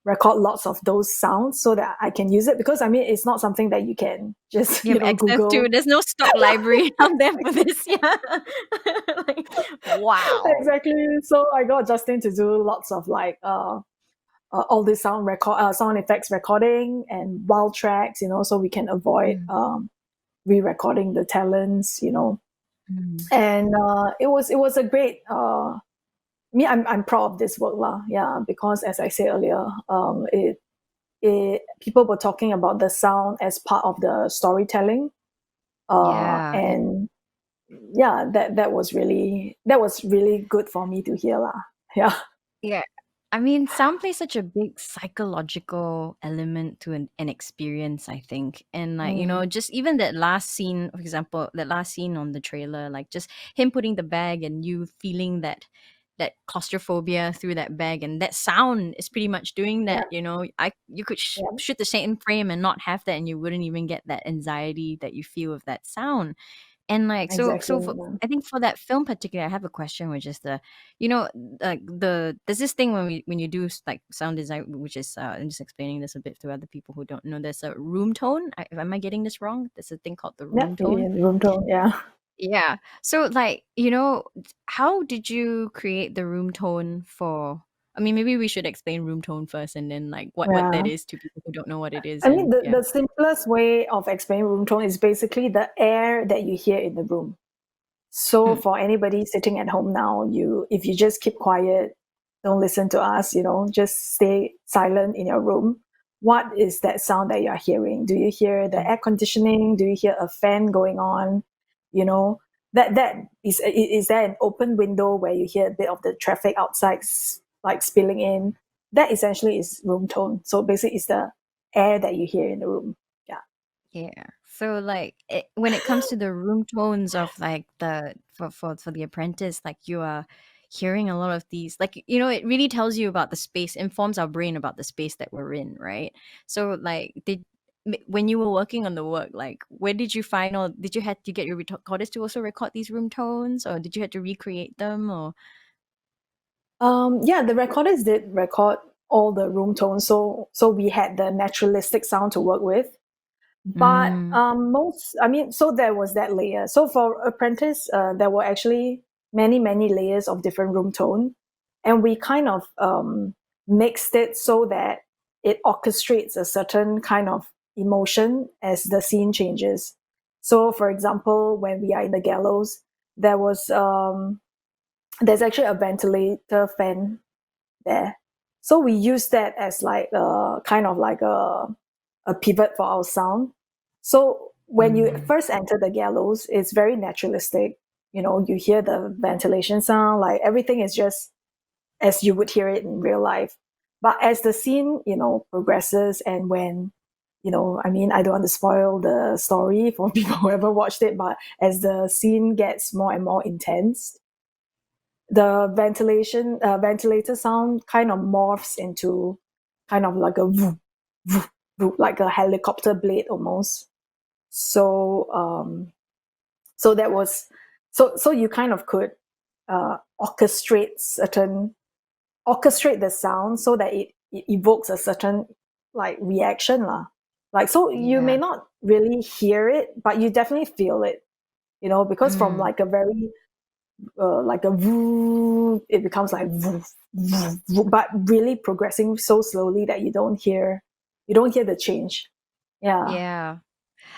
record lots of those sounds so that I can use it, because I mean it's not something that you can just
You have access
Google.
to. There's no stock library out there for this. Yeah. Like, wow.
Exactly. So I got Justin to do lots of like all this sound effects recording and wild tracks, so we can avoid re-recording the talents, and it was a great I'm proud of this work lah. Yeah, because as I said earlier, people were talking about the sound as part of the storytelling,
Yeah.
and yeah, that was really good for me to hear lah. Yeah.
Yeah. I mean, sound plays such a big psychological element to an experience, I think. And like, just even that last scene, for example, that last scene on the trailer, like just him putting the bag and you feeling that claustrophobia through that bag, and that sound is pretty much doing that. You could shoot the same frame and not have that, and you wouldn't even get that anxiety that you feel with that sound. And like
Exactly.
I think for that film particularly, I have a question, which is there's this thing when you do like sound design, which is I'm just explaining this a bit to other people who don't know. There's a room tone. Am I getting this wrong? There's a thing called the room tone.
Room tone. Yeah.
Yeah. So like, how did you create the room tone for? I mean, maybe we should explain room tone first, and then like what that is to people who don't know what it is.
I mean, the simplest way of explaining room tone is basically the air that you hear in the room. So for anybody sitting at home now, if you just keep quiet, don't listen to us, just stay silent in your room. What is that sound that you're hearing? Do you hear the air conditioning? Do you hear a fan going on? That is there an open window where you hear a bit of the traffic outside like spilling in? That essentially is room tone. So basically it's the air that you hear in the room. Yeah.
Yeah. So like when it comes to the room tones of like for the apprentice, like you are hearing a lot of these, like it really tells you about the space, informs our brain about the space that we're in, right? So like when you were working on the work, like where did you find, or did you have to get your recorders to also record these room tones, or did you have to recreate them, or?
Yeah, the recorders did record all the room tones, so we had the naturalistic sound to work with. But so there was that layer. So for apprentice, there were actually many layers of different room tone, and we kind of mixed it so that it orchestrates a certain kind of emotion as the scene changes. So for example, when we are in the gallows, there's actually a ventilator fan there. So we use that as like kind of like a pivot for our sound. So when you first enter the gallows, it's very naturalistic. You hear the ventilation sound, like everything is just as you would hear it in real life. But as the scene, progresses, and when, I mean, I don't want to spoil the story for people who ever watched it, but as the scene gets more and more intense, the ventilator sound kind of morphs into kind of like a woo, woo, woo, like a helicopter blade almost. So that was so you kind of could orchestrate the sound so that it evokes a certain like reaction lah. Like, so you may not really hear it, but you definitely feel it, because from like a very like a woo, it becomes like woo, woo, woo, but really progressing so slowly that you don't hear the change.
Yeah.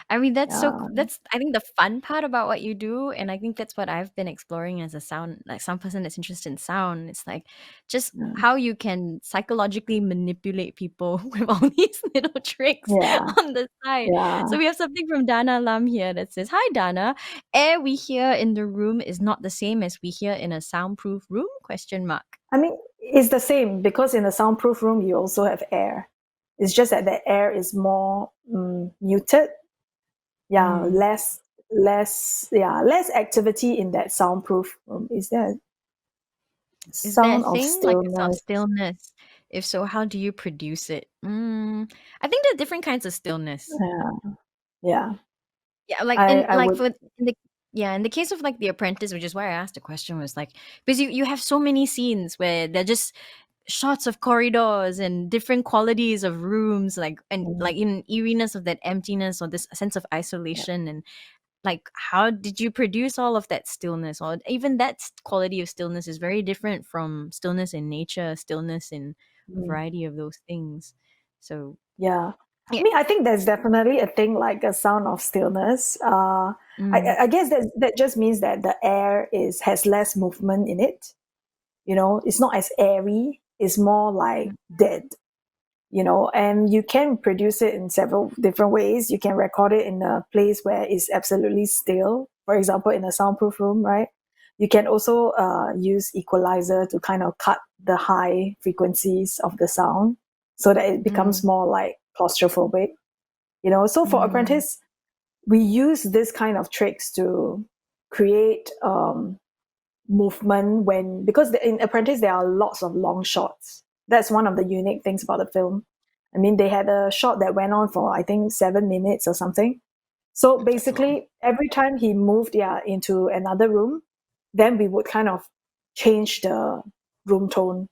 I mean, that's I think the fun part about what you do, and I think that's what I've been exploring as a sound person that's interested in sound. It's like just how you can psychologically manipulate people with all these little tricks on the side. So we have something from Dana Lam here that says, "Hi Dana, air we hear in the room is not the same as we hear in a soundproof room?"
I mean, it's the same, because in a soundproof room you also have air. It's just that the air is more muted. Less activity in that soundproof room. Is there sound of stillness?
Like a sound of stillness? If so, how do you produce it? I think there are different kinds of stillness.
Yeah,
Yeah, like
I
and
I
like
would.
for in the yeah, in the case of like The Apprentice, which is why I asked the question, was like because you have so many scenes where they're just shots of corridors and different qualities of rooms, like and
Mm,
like in eeriness of that emptiness or this sense of
yeah.
isolation, and like how did you produce all of that stillness, or even that quality of stillness is very different from stillness in nature, stillness in a
Mm,
variety of those things. So
yeah. I
yeah.
mean, I think there's definitely a thing like a sound of stillness.
Mm,
I guess that just means that the air is has less movement in it. You know, it's not as airy. It's more like
mm,
dead. You know, and you can produce it in several different ways. You can record it in a place where it's absolutely still, for example, in a soundproof room, right? You can also use equalizer to kind of cut the high frequencies of the sound so that it becomes
mm,
more like claustrophobic. You know, so for
mm,
Apprentice, we use this kind of tricks to create movement when because in Apprentice there are lots of long shots. That's one of the unique things about the film. I mean, they had a shot that went on for I think 7 minutes or something. So
that's long.
basically, every time he moved, yeah, into another room, then we would kind of change the room tone.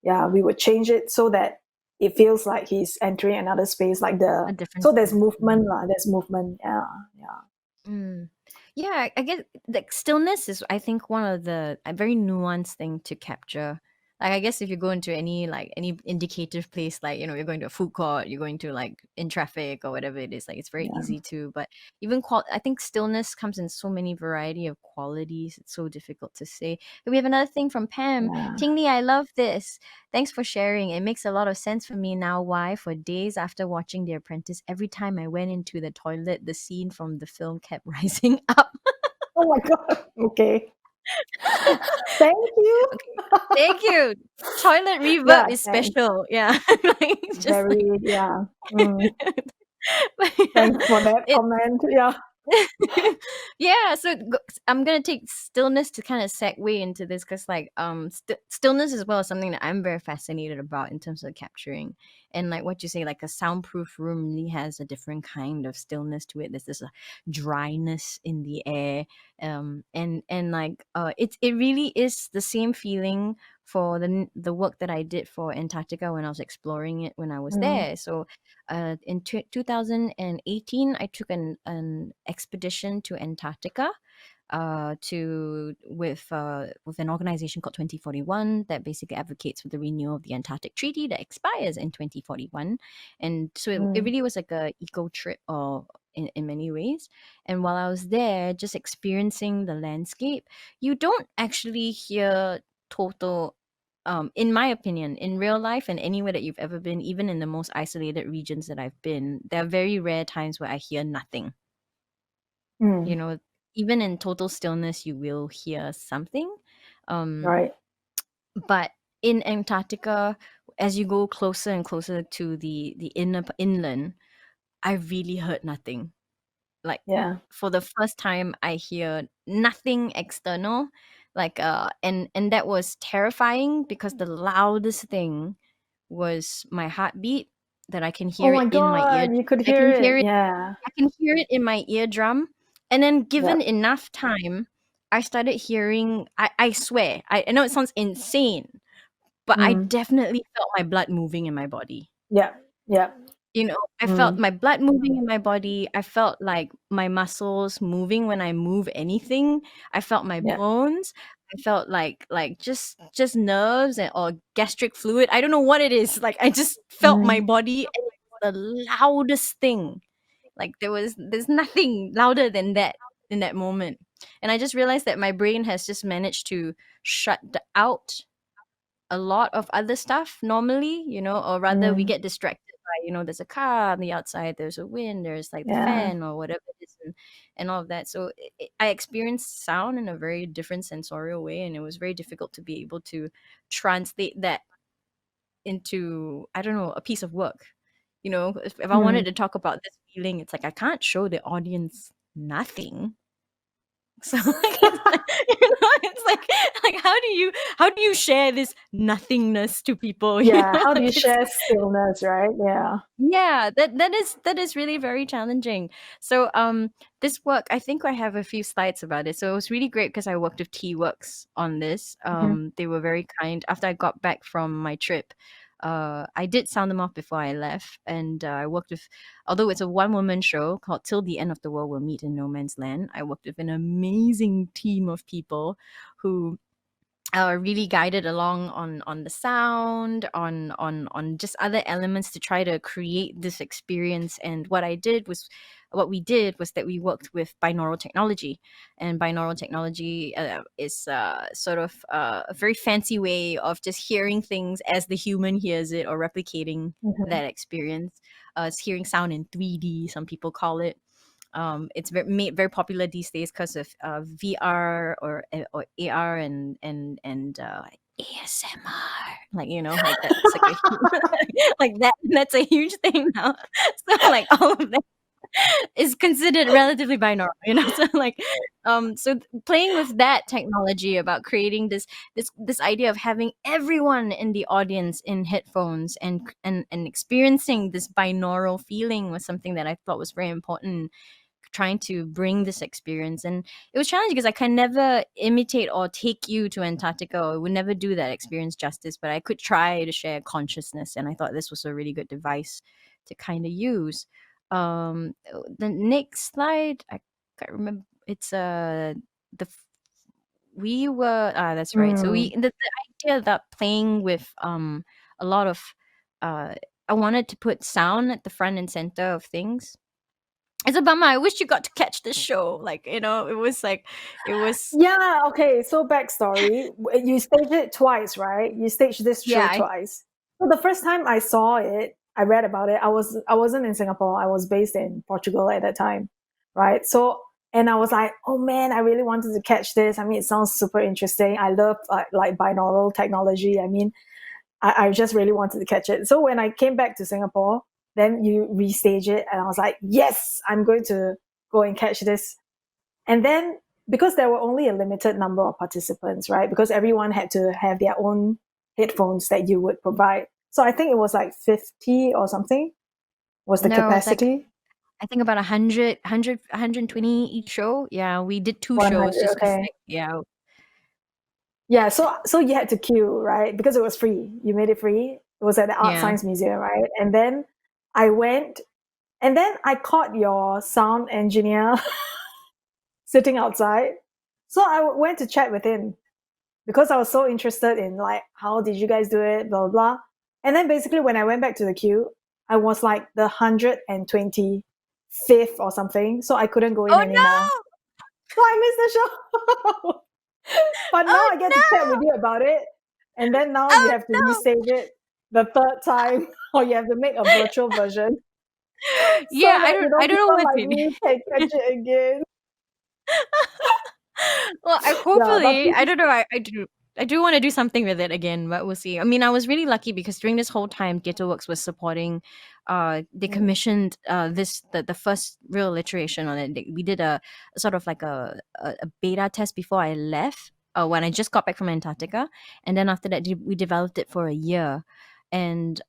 Yeah, we would change it so that it feels like he's entering another space. Like
A
the
different
so there's
space.
movement, lah. There's movement. Yeah, yeah,
Mm. Yeah, I get like stillness is I think one of the a very nuanced thing to capture. Like I guess if you go into any indicative place, like you know you're going to a food court, you're going to like in traffic or whatever it is, like it's very
yeah,
easy to. But even I think stillness comes in so many variety of qualities. It's so difficult to say. We have another thing from Pam.
yeah.
Ting Li, I love this. Thanks for sharing. It makes a lot of sense for me now why, for days after watching The Apprentice, every time I went into the toilet, the scene from the film kept rising up.
Oh my god. Okay. Thank you.
Okay. Thank you. Toilet reverb
Yeah,
is
thanks.
special. Yeah. Like, it's just like
Very, yeah. Mm,
but
thanks for that
it
comment. Yeah.
yeah, so I'm gonna take stillness to kind of segue into this because like stillness as well is something that I'm very fascinated about in terms of capturing, and like what you say, like a soundproof room really has a different kind of stillness to it. There's this dryness in the air, and like it really is the same feeling for the work that I did for Antarctica when I was exploring it when I was
Mm,
there. So in 2018, I took an expedition to Antarctica with an organization called 2041 that basically advocates for the renewal of the Antarctic Treaty that expires in 2041. And so it
mm,
really was like a eco trip or in many ways. And while I was there just experiencing the landscape, you don't actually hear total in my opinion, in real life and anywhere that you've ever been, even in the most isolated regions that I've been, there are very rare times where I hear nothing. You
mm.
know, even in total stillness, you will hear something. Um,
Right.
but in Antarctica, as you go closer and closer to the inland, I really heard nothing. Like
Yeah.
for the first time, I hear nothing external. Like and that was terrifying because the loudest thing was my heartbeat that I can
Oh
hear
my
it in my ear.
god, you could
I
hear
can
it.
hear it.
Yeah.
I can hear it in my eardrum. And then given
Yep.
enough time, I started hearing I swear, I know it sounds insane, but I
Mm.
definitely felt my blood moving in my body.
Yep. Yep.
You know, I felt
Mm.
my blood moving in my body. I felt like my muscles moving when I move anything. I felt my
Yep.
bones. I felt like just nerves and or gastric fluid. I don't know what it is. Like I just felt my
Mm.
body and it was the loudest thing. Like there's nothing louder than that in that moment. And I just realized that my brain has just managed to shut out a lot of other stuff normally, you know, or rather we
Mm.
get distracted by, there's a car on the outside, there's a wind, there's like the
Yeah.
fan or whatever it is, and all of that. So I experienced sound in a very different sensorial way, and it was very difficult to be able to translate that into, I don't know, a piece of work. You know, if I wanted
Mm.
to talk about this feeling, it's like I can't show the audience nothing. So like, it's like how do you share this nothingness to people?
Yeah, how do
Like
you
it's
share stillness, right? Yeah.
yeah, that is really very challenging. So this work, I think I have a few slides about it. So it was really great because I worked with T Works on this. They were very kind. After I got back from my trip, I did sound them off before I left, and I worked with. Although it's a one-woman show called "Till the End of the World Will Meet in No Man's Land," I worked with an amazing team of people who really guided along on the sound, on just other elements to try to create this experience. And what we did was that we worked with binaural technology, and binaural technology is sort of a very fancy way of just hearing things as the human hears it, or replicating that experience. It's hearing sound in 3D, some people call it. It's made very popular these days because of VR or AR and ASMR. Like like that's like like that's a huge thing now. So like all of that is considered relatively binaural. So like playing with that technology about creating this idea of having everyone in the audience in headphones and experiencing this binaural feeling was something that I thought was very important, trying to bring this experience. And it was challenging because I can never imitate or take you to Antarctica. I would never do that experience justice, but I could try to share consciousness, and I thought this was a really good device to kind of use. The next slide, I can't remember. It's the we were that's right. So the idea that playing with a lot of I wanted to put sound at the front and center of things. It's a bummer. I wish you got to catch this show. Like, it was
Yeah, okay. So backstory, you staged it twice, right? You staged this show
yeah,
twice. So the first time I saw it, I read about it. I wasn't in Singapore. I was based in Portugal at that time, right? So and I was like, oh man, I really wanted to catch this. I mean, it sounds super interesting. I love like binaural technology. I mean, I just really wanted to catch it. So when I came back to Singapore, then you restage it, and I was like, yes, I'm going to go and catch this. And then because there were only a limited number of participants, right? Because everyone had to have their own headphones that you would provide. So I think it was like 50 or something was the
no, it's like
capacity.
I think about 120 each show. Yeah, we did two
100,
shows just because
okay.
yeah.
Yeah, so you had to queue, right? Because it was free. You made it free. It was at the Art
Yeah.
Science Museum, right? And then I went, and then I caught your sound engineer sitting outside. So I went to chat with him because I was so interested in like, how did you guys do it, blah, blah, blah. And then basically when I went back to the queue, I was like the 125th or something. So I couldn't go in
Oh
anymore.
no!
So I missed the show. But now I get to chat with you about it. And then now you have to restage it the third time, or you have to make a virtual version.
Yeah,
So that,
I don't know
people
what
like
to
me can catch it again.
Well,
Yeah, but
hopefully, I don't know. I do want to do something with it again, but we'll see. I mean, I was really lucky because during this whole time, GhettoWorks was supporting. They commissioned the first real iteration on it. We did a sort of like a beta test before I left. When I just got back from Antarctica, and then after that, we developed it for a year, and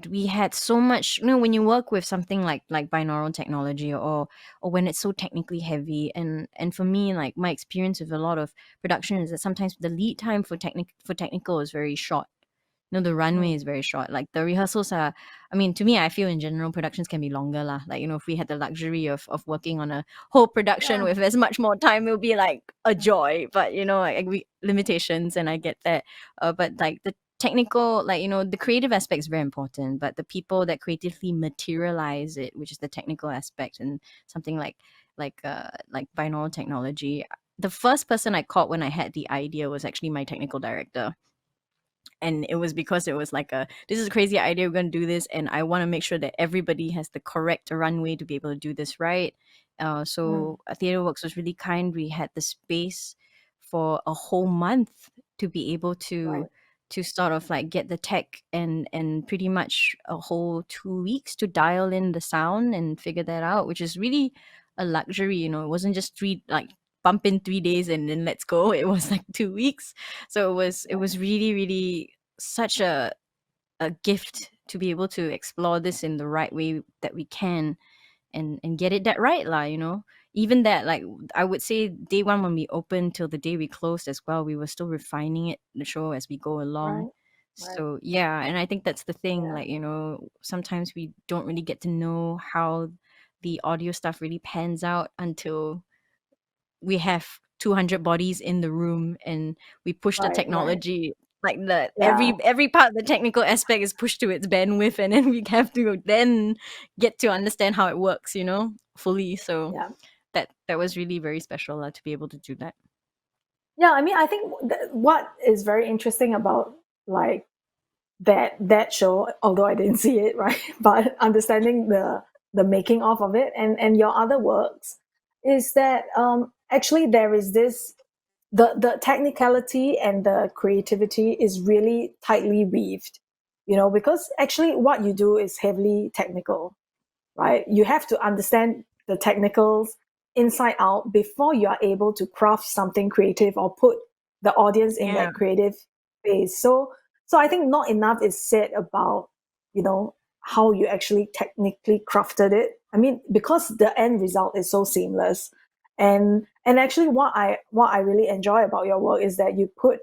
we had so much, when you work with something like binaural technology, or when it's so technically heavy, and for me, like, my experience with a lot of production is that sometimes the lead time for technical is very short. The runway is very short. Like, the rehearsals are, I mean, to me, I feel in general productions can be longer lah. Like, if we had the luxury of working on a whole production with as much more time, it would be like a joy. But like, we limitations, and I get that. But like, the technical, like, the creative aspect is very important, but the people that creatively materialize it, which is the technical aspect, and something like binaural technology, the first person I called when I had the idea was actually my technical director. And it was because it was like this is a crazy idea, we're going to do this, and I want to make sure that everybody has the correct runway to be able to do this right. So TheatreWorks was really kind. We had the space for a whole month to be able to sort of like get the tech, and pretty much a whole 2 weeks to dial in the sound and figure that out, which is really a luxury. You know, it wasn't just bump in 3 days and then let's go. It was like 2 weeks. So it was really, really such a gift to be able to explore this in the right way that we can, and get it that right lah, even that, like, I would say day one when we opened till the day we closed as well, we were still refining the show as we go along.
Right.
So yeah, and I think that's the thing,
Yeah.
like, sometimes we don't really get to know how the audio stuff really pans out until we have 200 bodies in the room and we push the
Right.
technology, like the
Yeah.
every part of the technical aspect is pushed to its bandwidth, and then we have to then get to understand how it works, fully. So
Yeah.
that was really very special to be able to do that.
Yeah, I mean, I think what is very interesting about like that show, although I didn't see it, right? But understanding the making of it and your other works is that actually there is this the technicality and the creativity is really tightly weaved, because actually what you do is heavily technical, right? You have to understand the technicals inside out before you are able to craft something creative or put the audience in
Yeah.
that creative phase. So I think not enough is said about, how you actually technically crafted it. I mean, because the end result is so seamless. And actually what I really enjoy about your work is that you put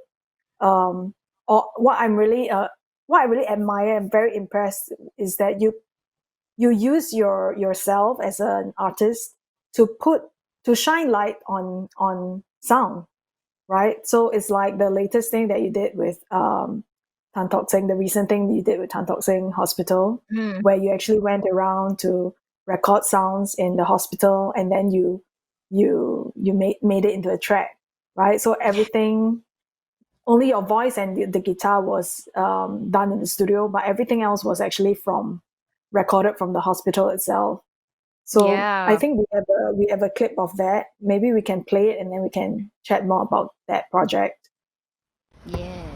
or what I really admire and very impressed is that you use yourself as an artist to shine light on sound, right? So it's like the latest thing that you did with Tan Tock Seng, the recent thing you did with Tan Tock Seng Hospital, where you actually went around to record sounds in the hospital, and then you made it into a track, right? So everything, only your voice and the guitar was done in the studio, but everything else was actually recorded from the hospital itself. So I
Yeah.
think we have a clip of that. Maybe we can play it and then we can chat more about that project.
Yeah.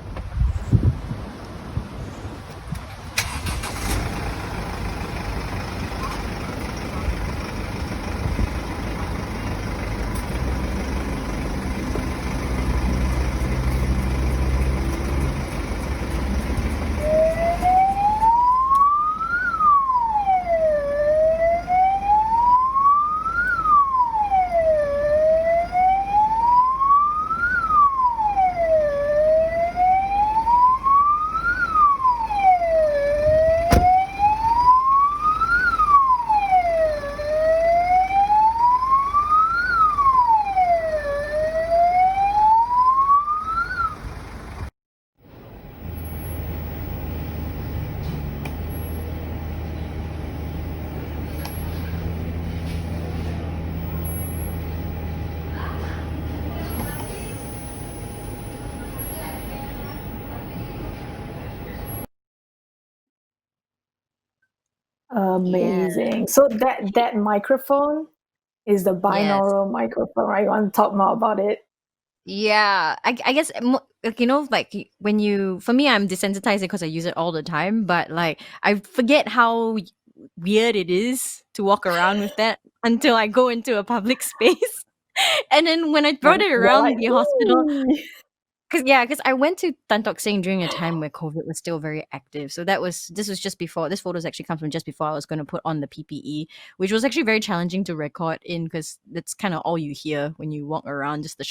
Amazing. So that microphone is the
Yes.
binaural microphone, right? You want to talk more about it?
Yeah, I guess like, when for me, I'm desensitized because I use it all the time, but like I forget how weird it is to walk around with that until I go into a public space. And then when I brought
And
it
you're like,
around the hospital,
"Ooh."
because I went to Tan Tock Seng during a time where COVID was still very active. So this was just before. This photos actually come from just before I was going to put on the PPE, which was actually very challenging to record in because that's kind of all you hear when you walk around, just the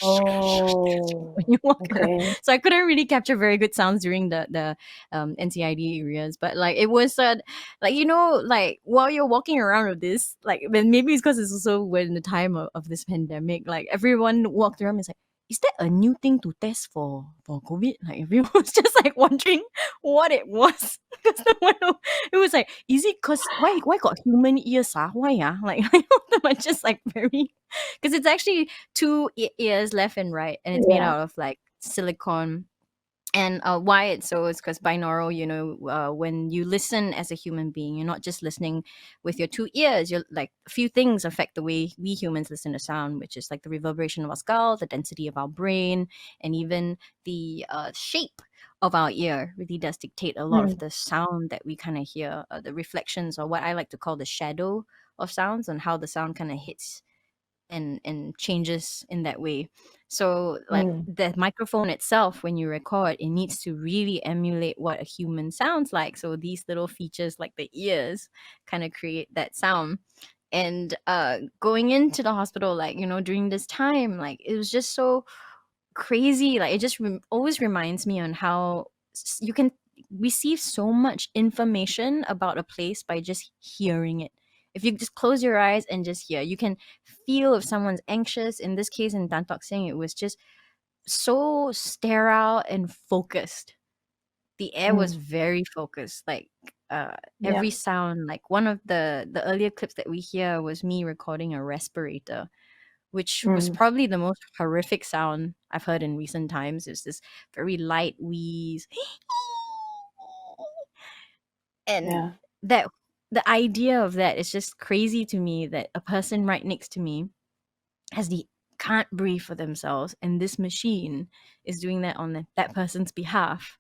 Oh,
when you walk around.
okay.
So I couldn't really capture very good sounds during the NCID areas. But like it was like like while you're walking around with this, like maybe it's because it's also when the time of this pandemic, like everyone walked around and is like, is that a new thing to test for COVID? Like everyone was just like wondering what it was. Because it was like, is it cause why got human ears? Why Like I know them are just like very, because it's actually two ears left and right, and it's made
Yeah.
out of like silicone. And why it's so is because binaural, when you listen as a human being, you're not just listening with your two ears. You're like, a few things affect the way we humans listen to sound, which is like the reverberation of our skull, the density of our brain, and even the shape of our ear really does dictate a lot of
Mm.
the sound that we kind of hear, the reflections, or what I like to call the shadow of sounds and how the sound kind of hits and changes in that way. So like the microphone itself, when you record, it needs to really emulate what a human sounds like. So these little features like the ears kind of create that sound. And going into the hospital, like, you know, during this time, like it was just so crazy. Like it just always reminds me on how you can receive so much information about a place by just hearing it. If you just close your eyes and just hear, you can feel if someone's anxious. In this case, in Tan Tock Seng, it was just so sterile and focused. The air was very focused. Like every sound, like one of the earlier clips that we hear was me recording a respirator, which was probably the most horrific sound I've heard in recent times. It's this very light wheeze. And that the idea of that is just crazy to me, that a person right next to me can't breathe for themselves, and this machine is doing that on that person's behalf,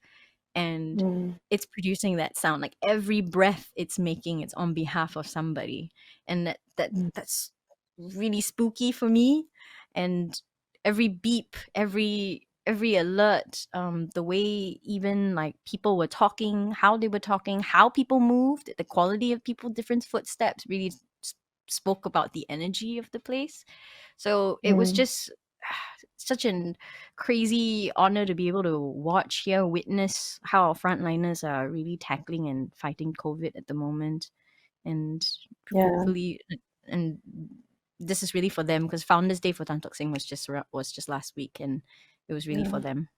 and it's producing that sound. Like every breath it's making, it's on behalf of somebody, and that's really spooky for me. And every beep, every alert, the way even like people were talking, how they were talking, how people moved, the quality of people, different footsteps really spoke about the energy of the place. So it was just such a crazy honor to be able to watch here, witness how our frontliners are really tackling and fighting COVID at the moment. And hopefully, and this is really for them, because Founders Day for Tan Tock Seng was just last week, and it was really for them.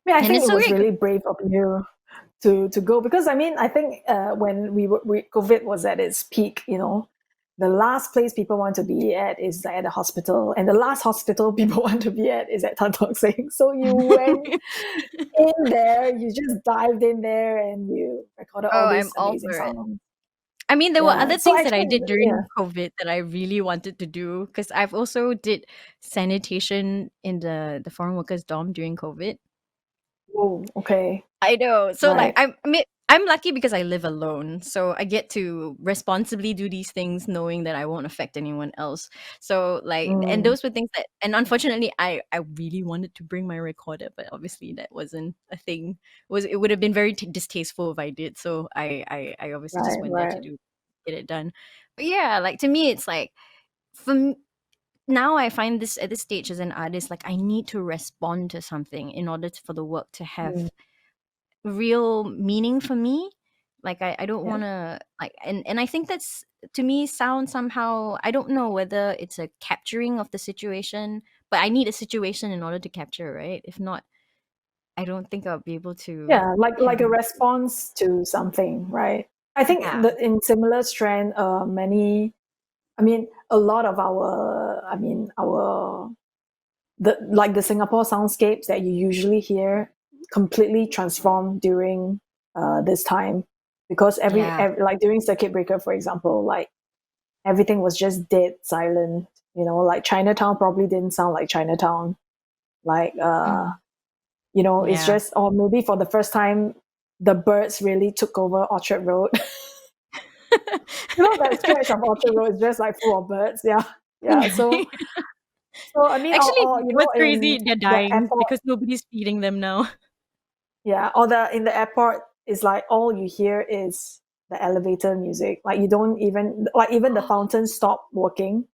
I mean, I
And
think
it's
it
so
was
great.
really brave of you to go, because I mean, I think when COVID was at its peak, you know, the last place people want to be at is at a hospital, and the last hospital people want to be at is at Tan Tock Seng. So you went in there, you just dived in there, and you recorded all
I'm
these
all
amazing
for it.
sounds.
I mean, there were other
So
things that I
actually,
did during COVID that I really wanted to do, because I've also did sanitation in the foreign workers dorm during COVID.
Oh, okay.
I know. So
Right.
like I'm lucky because I live alone. So I get to responsibly do these things knowing that I won't affect anyone else. So like, and those were things that, and unfortunately I really wanted to bring my recorder, but obviously that wasn't a thing. It would have been very distasteful if I did. So I obviously just went there to get it done. But yeah, like to me it's like, now I find this at this stage as an artist, like I need to respond to something in order for the work to have real meaning for me. Like I don't want to like, and I think that's, to me, sound somehow, I don't know whether it's a capturing of the situation, but I need a situation in order to capture, right? If not, I don't think I'll be able to
like a response to something, right? I think in similar strand, a lot of the Singapore soundscapes that you usually hear completely transformed during this time, because every like during circuit breaker, for example, like everything was just dead silent. You know, like Chinatown probably didn't sound like Chinatown. Like you know, it's just, or maybe for the first time, the birds really took over Orchard Road. You know, that stretch of Orchard Road is just like full of birds. So I mean,
actually,
you
what's
know,
crazy,
in
they're
the
dying
airport,
because nobody's feeding them now.
or in the airport, is like all you hear is the elevator music. Like you don't even, like even the fountains stop working.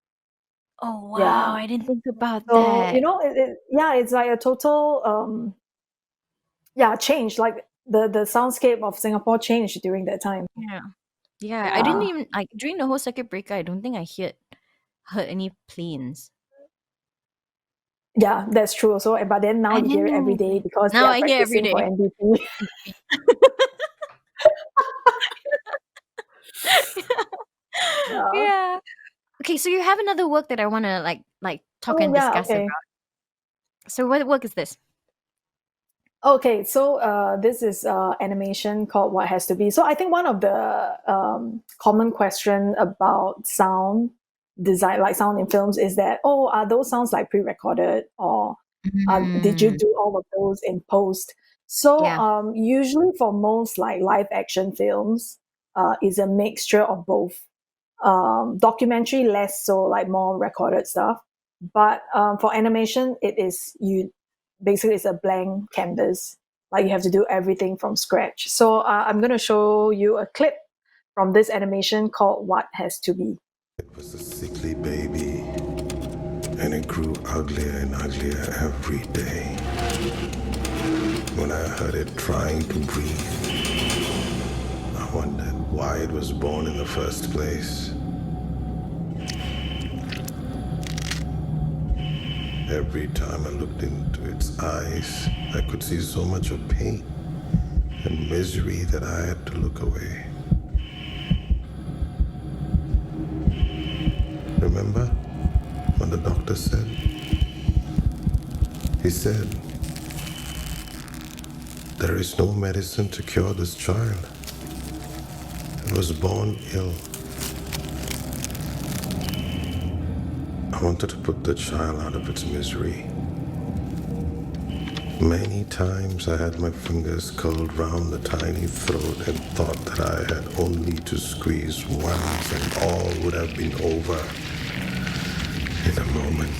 Oh wow, I didn't think about
So
that.
you know, it's like a total change. Like the soundscape of Singapore changed during that time.
Yeah, I didn't even, like, during the whole circuit breaker, I don't think I heard any planes.
Yeah, that's true also. But then now
I
you hear it
didn't
every
know
day
that.
because they
Now
are
I hear every
practicing for
day.
NDP.
Yeah. Okay, so you have another work that I want to like talk and discuss
Okay.
about. So what work is this?
Okay, so this is animation called What Has to Be. So I think one of the common question about sound design, like sound in films, is that, are those sounds like pre-recorded, or did you do all of those in post? So usually for most like live action films, is a mixture of both. documentary less so, like more recorded stuff. But for animation, basically it's a blank canvas. Like you have to do everything from scratch. So I'm going to show you a clip from this animation called What Has to Be.
It was a sickly baby, and it grew uglier and uglier every day. When I heard it trying to breathe, I wondered why it was born in the first place. Every time I looked into its eyes, I could see so much of pain and misery that I had to look away. Remember what the doctor said? He said, there is no medicine to cure this child. It was born ill. I wanted to put the child out of its misery. Many times I had my fingers curled round the tiny throat and thought that I had only to squeeze once and all would have been over in a moment.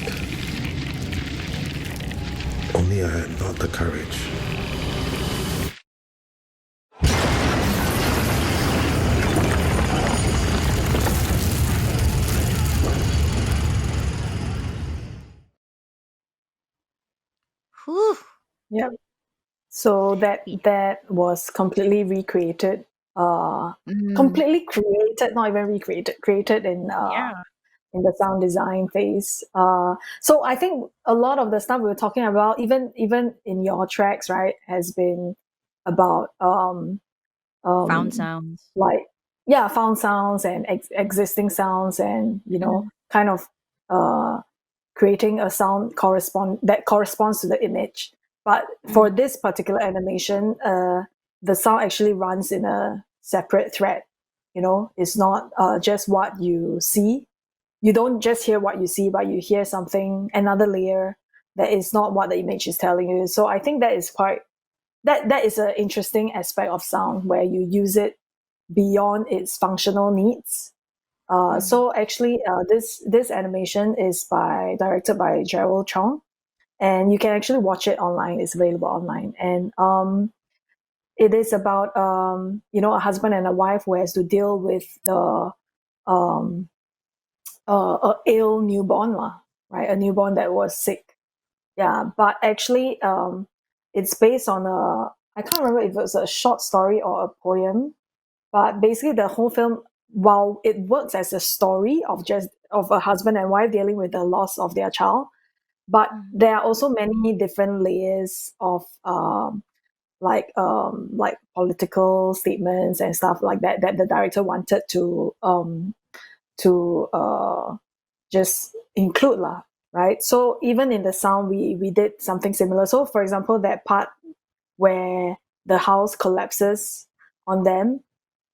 Only I had not the courage.
Whew.
Yep. So that was completely recreated, completely created, not even recreated, created in the sound design phase. So I think a lot of the stuff we were talking about, even in your tracks, right, has been about
Found sounds.
like found sounds and existing sounds, and kind of creating a sound that corresponds to the image. But for this particular animation, the sound actually runs in a separate thread. It's not just what you see. You don't just hear what you see, but you hear something, another layer that is not what the image is telling you. So I think that is that is an interesting aspect of sound, where you use it beyond its functional needs. So actually, this animation is directed by Gerald Chong, and you can actually watch it online. It's available online, and it is about a husband and a wife who has to deal with the a ill newborn lah, right? A newborn that was sick. Yeah, but actually, it's based on I can't remember if it was a short story or a poem, but basically the whole film, while it works as a story of a husband and wife dealing with the loss of their child, but there are also many different layers of like political statements and stuff like that the director wanted to just include lah, right? So even in the sound, we did something similar. So for example, that part where the house collapses on them,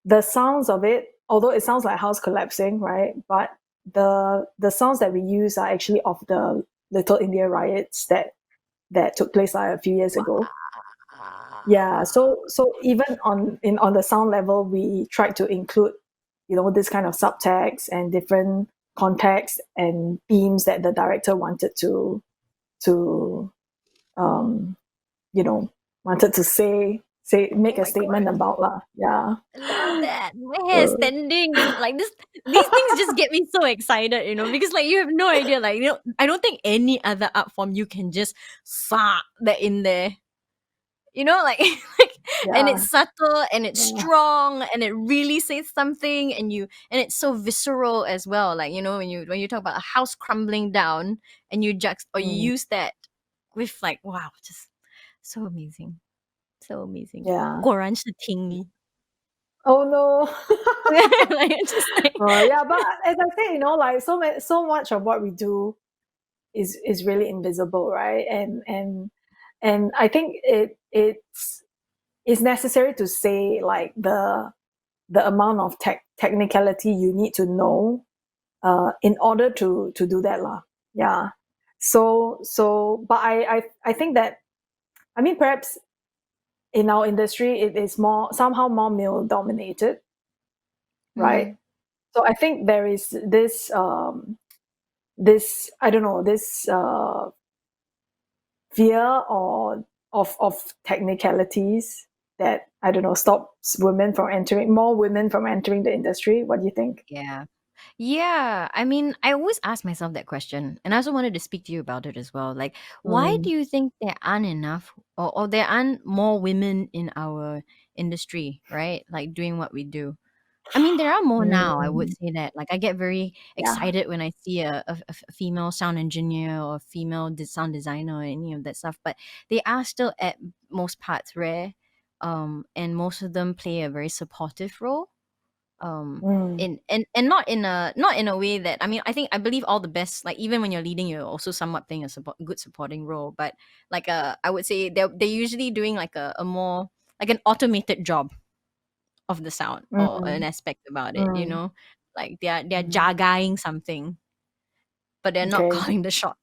the sounds of it, although it sounds like house collapsing, right? But the sounds that we use are actually of the Little India riots that took place like a few years ago. Yeah, so even on the sound level, we tried to include this kind of subtext and different contexts and themes that the director wanted to wanted to say make a statement about lah. Yeah.
I love that. My hair is standing. Like this, these things just get me so excited, because like you have no idea. Like, I don't think any other art form you can just slap that in there. Like, and it's subtle and it's strong and it really says something, and it's so visceral as well. Like, when you talk about a house crumbling down and you use that with like, wow, just so amazing. So amazing.
Yeah.
果然是听力.
Oh no.
Like, just like,
yeah, but as I say, like so much of what we do is really invisible, right? And I think it's necessary to say like the amount of technicality you need to know in order to do that lah. Yeah. So but I think that, I mean, perhaps in our industry it is somehow more male dominated, right? So I think there is this I don't know, this fear or of technicalities that, I don't know, stops more women from entering the industry. What do you think?
Yeah. Yeah, I mean, I always ask myself that question, and I also wanted to speak to you about it as well. Like, why do
Mm,
you think there aren't enough, or there aren't more women in our industry, right? Like doing what we do. I mean, there are more now. I would
mm,
say that. Like, I get very
yeah.
excited when I see a female sound engineer or a female sound designer or any of that stuff. But they are still at most parts rare, and most of them play a very supportive role.
Mm,
And not in a way that, I mean, I believe all the best, like even when you're leading, you're also somewhat playing a good supporting role. But like I would say they're usually doing like a more like an automated job of the sound or an
mm,
aspect about it,
mm,
like they're
mm.
jagaing something, but they're not
Okay.
calling the shots.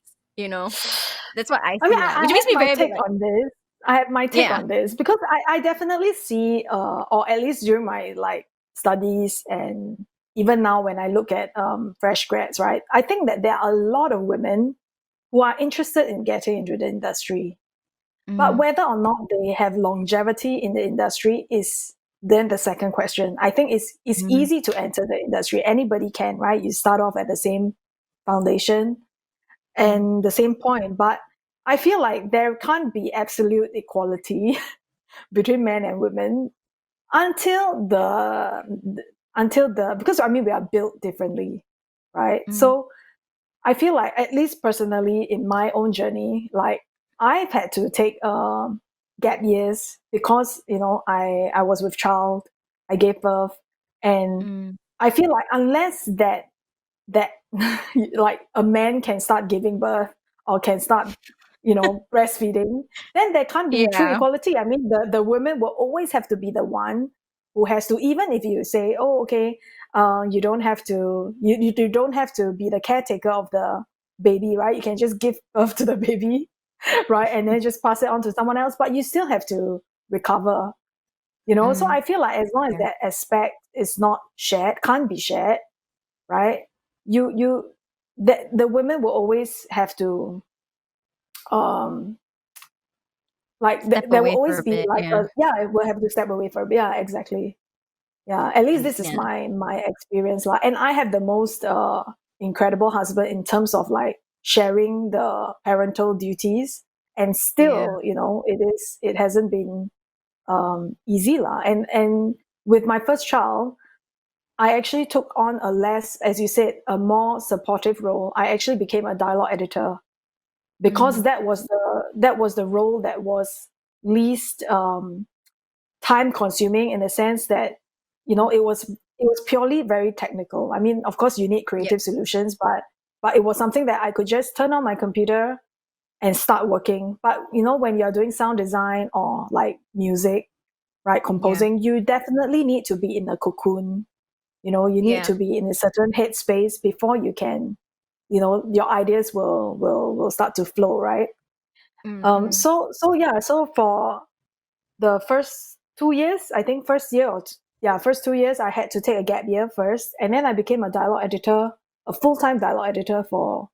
That's what I
I mean,
see,
I
which
have
makes me
my
very bit
take
like,
on this. I have my take
yeah.
on this because I definitely see, or at least during my like studies and even now when I look at fresh grads, right? I think that there are a lot of women who are interested in getting into the industry, but
Mm-hmm.
whether or not they have longevity in the industry is then the second question. I think it's
Mm-hmm.
easy to enter the industry. Anybody can, right? You start off at the same foundation
Mm.
and the same point, but I feel like there can't be absolute equality between men and women until the because I mean we are built differently, right?
Mm.
So I feel like, at least personally in my own journey, like I've had to take gap years because I was with child, I gave birth, and
Mm.
I feel like unless that like a man can start giving birth or can start breastfeeding, then there can't be true
Yeah.
equality. I mean, the women will always have to be the one who has to, even if you say, oh, okay, you don't have to you don't have to be the caretaker of the baby, right? You can just give birth to the baby right, and then just pass it on to someone else, but you still have to recover. So
Mm.
I feel like as long as
Yeah.
that aspect is not shared, can't be shared, right? You the women will always have to um
Step
there will
away for
always
a
be
bit.
like
Yeah.
we'll have to step away from, yeah, exactly. Yeah, at least this is
Yeah.
my experience, like, and I have the most incredible husband in terms of like sharing the parental duties, and
Yeah.
still it hasn't been easy lah. And with my first child, I actually took on a less, as you said, a more supportive role. I actually became a dialogue editor because
Mm.
that was the role that was least time consuming, in the sense that it was purely very technical. I mean, of course, you need
Yep.
creative solutions, but it was something that I could just turn on my computer and start working. But when you're doing sound design or like music, right,
Yeah.
composing, you definitely need to be in a cocoon. You need
Yeah.
to be in a certain headspace before you can, your ideas will start to flow, right?
Mm.
So yeah, so for the first 2 years, I think first 2 years, I had to take a gap year first, and then I became a dialogue editor, a full-time dialogue editor for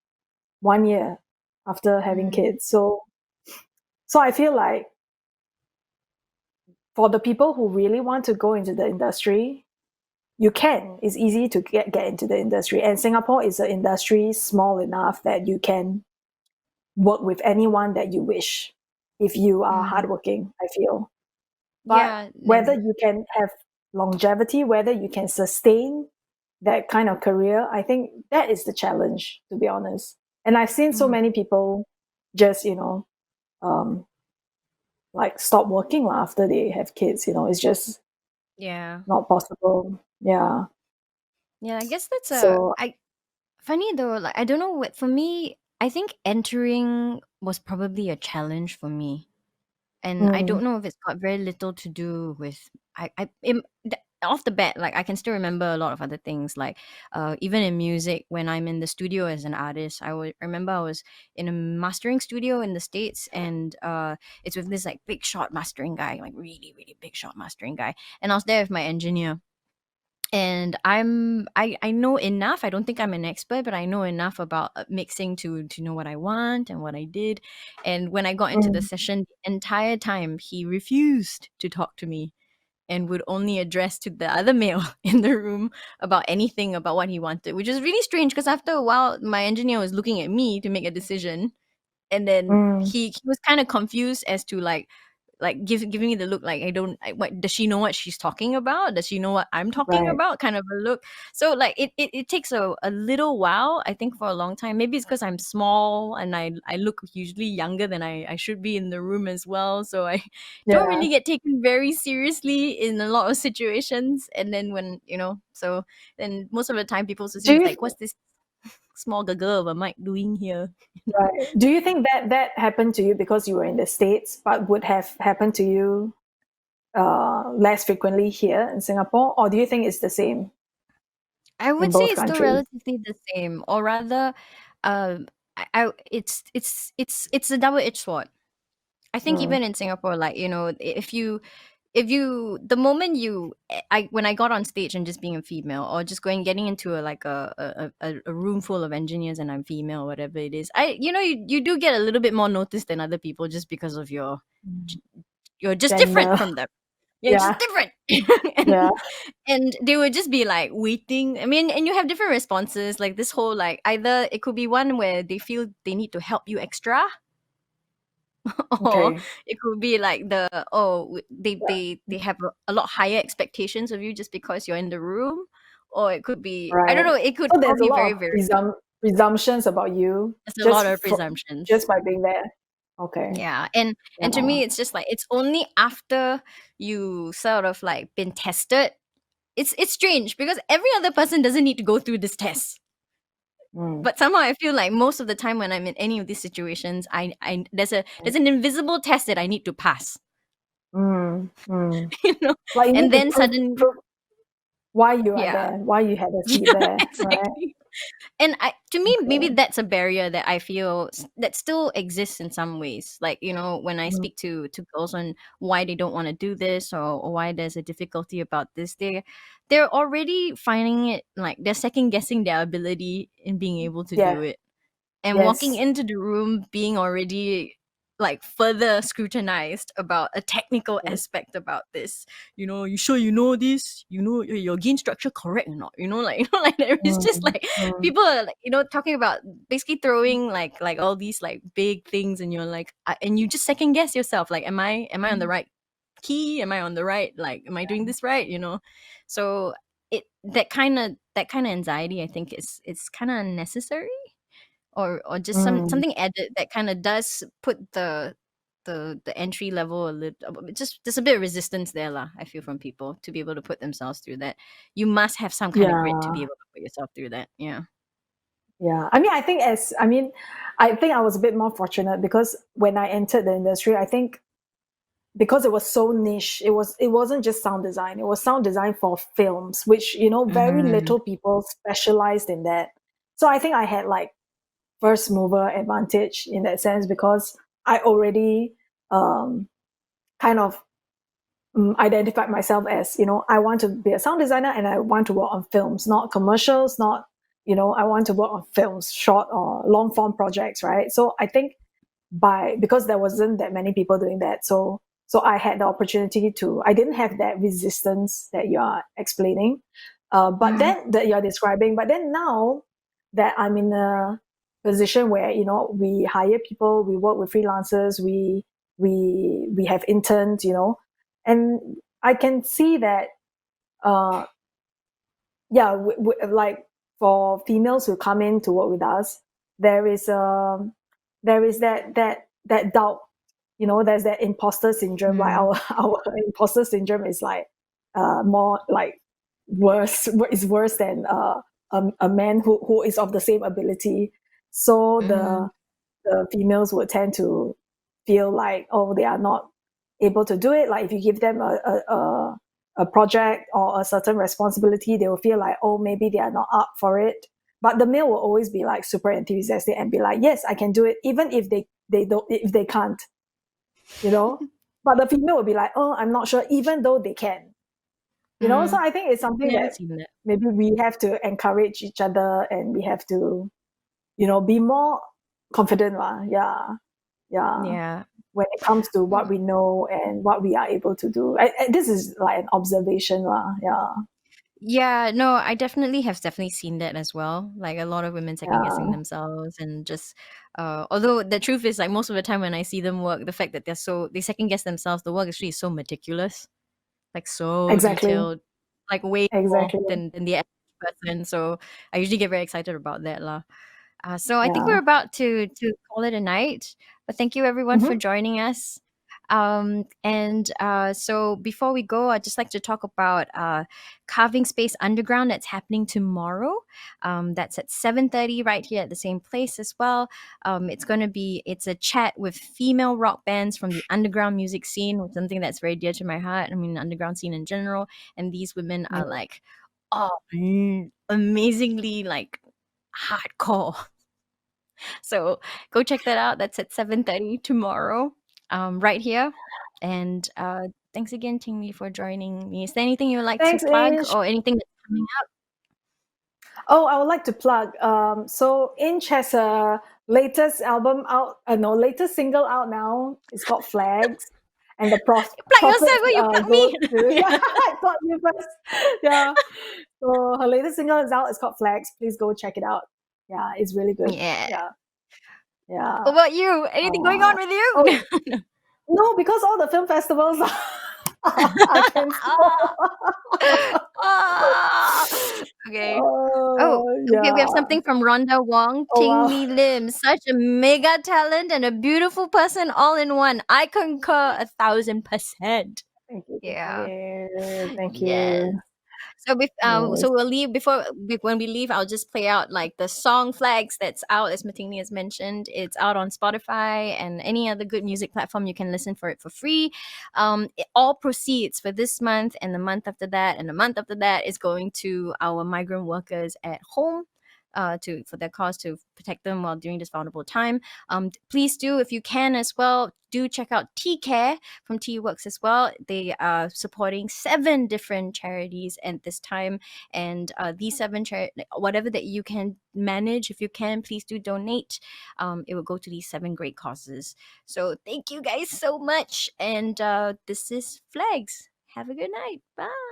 1 year after having
Mm.
kids. So I feel like for the people who really want to go into the industry, you can. It's easy to get into the industry, and Singapore is an industry small enough that you can work with anyone that you wish if you are
Mm.
hardworking, I feel. But
Yeah.
whether you can have longevity, whether you can sustain that kind of career, I think that is the challenge, to be honest. And I've seen so
Mm.
many people just, um, like stop working after they have kids. It's just
Yeah.
not possible. Yeah.
Yeah. I guess that's
So,
funny though. Like, I don't know what, for me, I think entering was probably a challenge for me. And I don't
mm,
know if it's got very little to do with off the bat. Like, I can still remember a lot of other things. Like, even in music, when I'm in the studio as an artist, I remember I was in a mastering studio in the States, and it's with this like big shot mastering guy, like really really big shot mastering guy, and I was there with my engineer. and I know enough. I don't think I'm an expert, but I know enough about mixing to know what I want and what I did. And when I got into the session, the entire time he refused to talk to me and would only address to the other male in the room about anything about what he wanted, which is really strange because after a while my engineer was looking at me to make a decision, and then he was kind of confused as to giving me the look like what does she know what she's talking about, does she know what I'm talking
Right.
about, kind of a look. So like it takes a little while, I think, for a long time. Maybe it's because I'm small and I look usually younger than I should be in the room as well, so I don't
Yeah.
really get taken very seriously in a lot of situations. And then when so then most of the time people also
Do
see
you
like, what's this small girl of a mic doing here?
right? Do you think that happened to you because you were in the States, but would have happened to you less frequently here in Singapore, or do you think it's the same
I
in
would say
both
it's still
countries?
relatively the same, or rather, it's a double-edged sword. I think
Mm.
even in Singapore, like if you the moment when I got on stage and just being a female, or just getting into a room full of engineers and I'm female, or whatever it is, you do get a little bit more notice than other people just because of you're just different
Gender.
from them. You're just
Yeah.
different.
Yeah.
And they would just be like waiting. I mean, and you have different responses. Like this whole, like, either it could be one where they feel they need to help you extra, or
Okay.
it could be like they have a lot higher expectations of you just because you're in the room, or it could be, I don't
Right.
know, it could
So
all
there's a
be
lot
very,
of
very,
presumptions about you
there's a lot of presumptions.
just by being there. Okay.
Yeah, and to
Yeah.
me it's just like, it's only after you sort of like been tested. It's strange because every other person doesn't need to go through this test.
Mm.
But somehow I feel like most of the time when I'm in any of these situations, I there's an invisible test that I need to pass.
Mm. Mm.
you know,
Like you
and
need to
then suddenly,
prove why you are
yeah,
there, why you had a seat
yeah,
there, right?
exactly. And to me, maybe
Okay.
that's a barrier that I feel that still exists in some ways. Like, when I
Mm.
speak to girls on why they don't want to do this, or why there's a difficulty about this, they're already finding it, like they're second guessing their ability in being able to
Yeah.
do it, and walking
Yes.
into the room being already like further scrutinized about a technical
Yes.
aspect about this. You sure you know this? Your gain structure correct or not? Like there is just
Mm.
like
Mm.
people are like, talking about basically throwing like all these like big things, and you're like, and you just second guess yourself, like, am I on the right key? Am I on the right, like, am I doing this right? So that kind of anxiety, I think, is kind of necessary, or just
Mm.
something added that kind of does put the entry level a little, just there's a bit of resistance there lah, I feel, from people to be able to put themselves through that. You must have some kind of grit to be
Yeah.
able to put yourself through that. Yeah.
Yeah. I think I was a bit more fortunate because when I entered the industry, I think because it was so niche, it wasn't just sound design, it was sound design for films, which very
Mm-hmm.
little people specialized in that. So I think I had like first mover advantage in that sense because I already kind of identified myself as, I want to be a sound designer and I want to work on films, not commercials, not, I want to work on films, short or long form projects, right? So I think because there wasn't that many people doing that, so I had the opportunity to, I didn't have that resistance that you are explaining, but
Mm-hmm.
then that you're describing. But then now that I'm in a position where we hire people, we work with freelancers, we have interns, and I can see that, uh, yeah, like for females who come in to work with us, there is that doubt. There's that imposter syndrome. Like
Mm-hmm.
our imposter syndrome is like more like worse. Is worse than a man who is of the same ability. So
Mm-hmm.
the females would tend to feel like, oh, they are not able to do it. Like if you give them a project or a certain responsibility, they will feel like, oh, maybe they are not up for it. But the male will always be like super enthusiastic and be like, yes, I can do it, even if they don't, if they can't, you know. But the female will be like, oh, I'm not sure, even though they can. So I think it's something
Yeah, I've
that
seen that.
maybe we have to encourage each other, and we have to, be more confident lah. Yeah.
Yeah.
When it comes to what we know and what we are able to do. This is like an observation lah. Yeah.
Yeah, no, I definitely seen that as well. Like a lot of women second guessing
Yeah.
themselves and just although the truth is like most of the time when I see them work, the fact that they second guess themselves, the work actually is so meticulous, like so
Exactly.
detailed, like way more
Exactly.
than the average person. So I usually get very excited about that lah. So I think
Yeah.
we're about to call it a night. But thank you everyone for
Mm-hmm.
joining us. So before we go, I'd just like to talk about Carving Space Underground that's happening tomorrow. That's at 7:30 right here at the same place as well. It's a chat with female rock bands from the underground music scene, which is something that's very dear to my heart. I mean, the underground scene in general, and these women are like, amazingly like hardcore. So go check that out. That's at 7:30 tomorrow, right here. And thanks again, Ting Li, for joining me. Is there anything you would like to
Thanks,
plug
Inch.
or anything that's coming up?
Oh, I would like to plug. So Inch has a latest album out. No, latest single out now. It's called Flags, and the
Plug
profits
yourself, you plug
go
me.
to. Yeah, I thought you first. Yeah. So her latest single is out. It's called Flags. Please go check it out. Yeah, it's really good.
Yeah.
Yeah, yeah.
What about you? Anything going on with
Oh
you?
no, because all the film festivals are cancelled.
Ah. Okay. Oh, okay. We have
Yeah.
something from Rhonda Wong.
Oh
Ting
wow.
Li Lim, such a mega talent and a beautiful person all in one. I concur 1,000%.
Thank you.
Yeah.
Thank
Yes.
you.
So
Yes.
we'll leave when we leave. I'll just play out like the song Flags that's out, as Matingni has mentioned. It's out on Spotify and any other good music platform. You can listen for it for free. All proceeds for this month and the month after that and the month after that is going to our migrant workers at home. For their cause to protect them while during this vulnerable time. Please do, if you can as well, do check out T Care from T Works as well. They are supporting 7 different charities at this time, and these 7 whatever that you can manage, if you can, please do donate. It will go to these 7 great causes. So thank you guys so much, and this is Flags. Have a good night. Bye.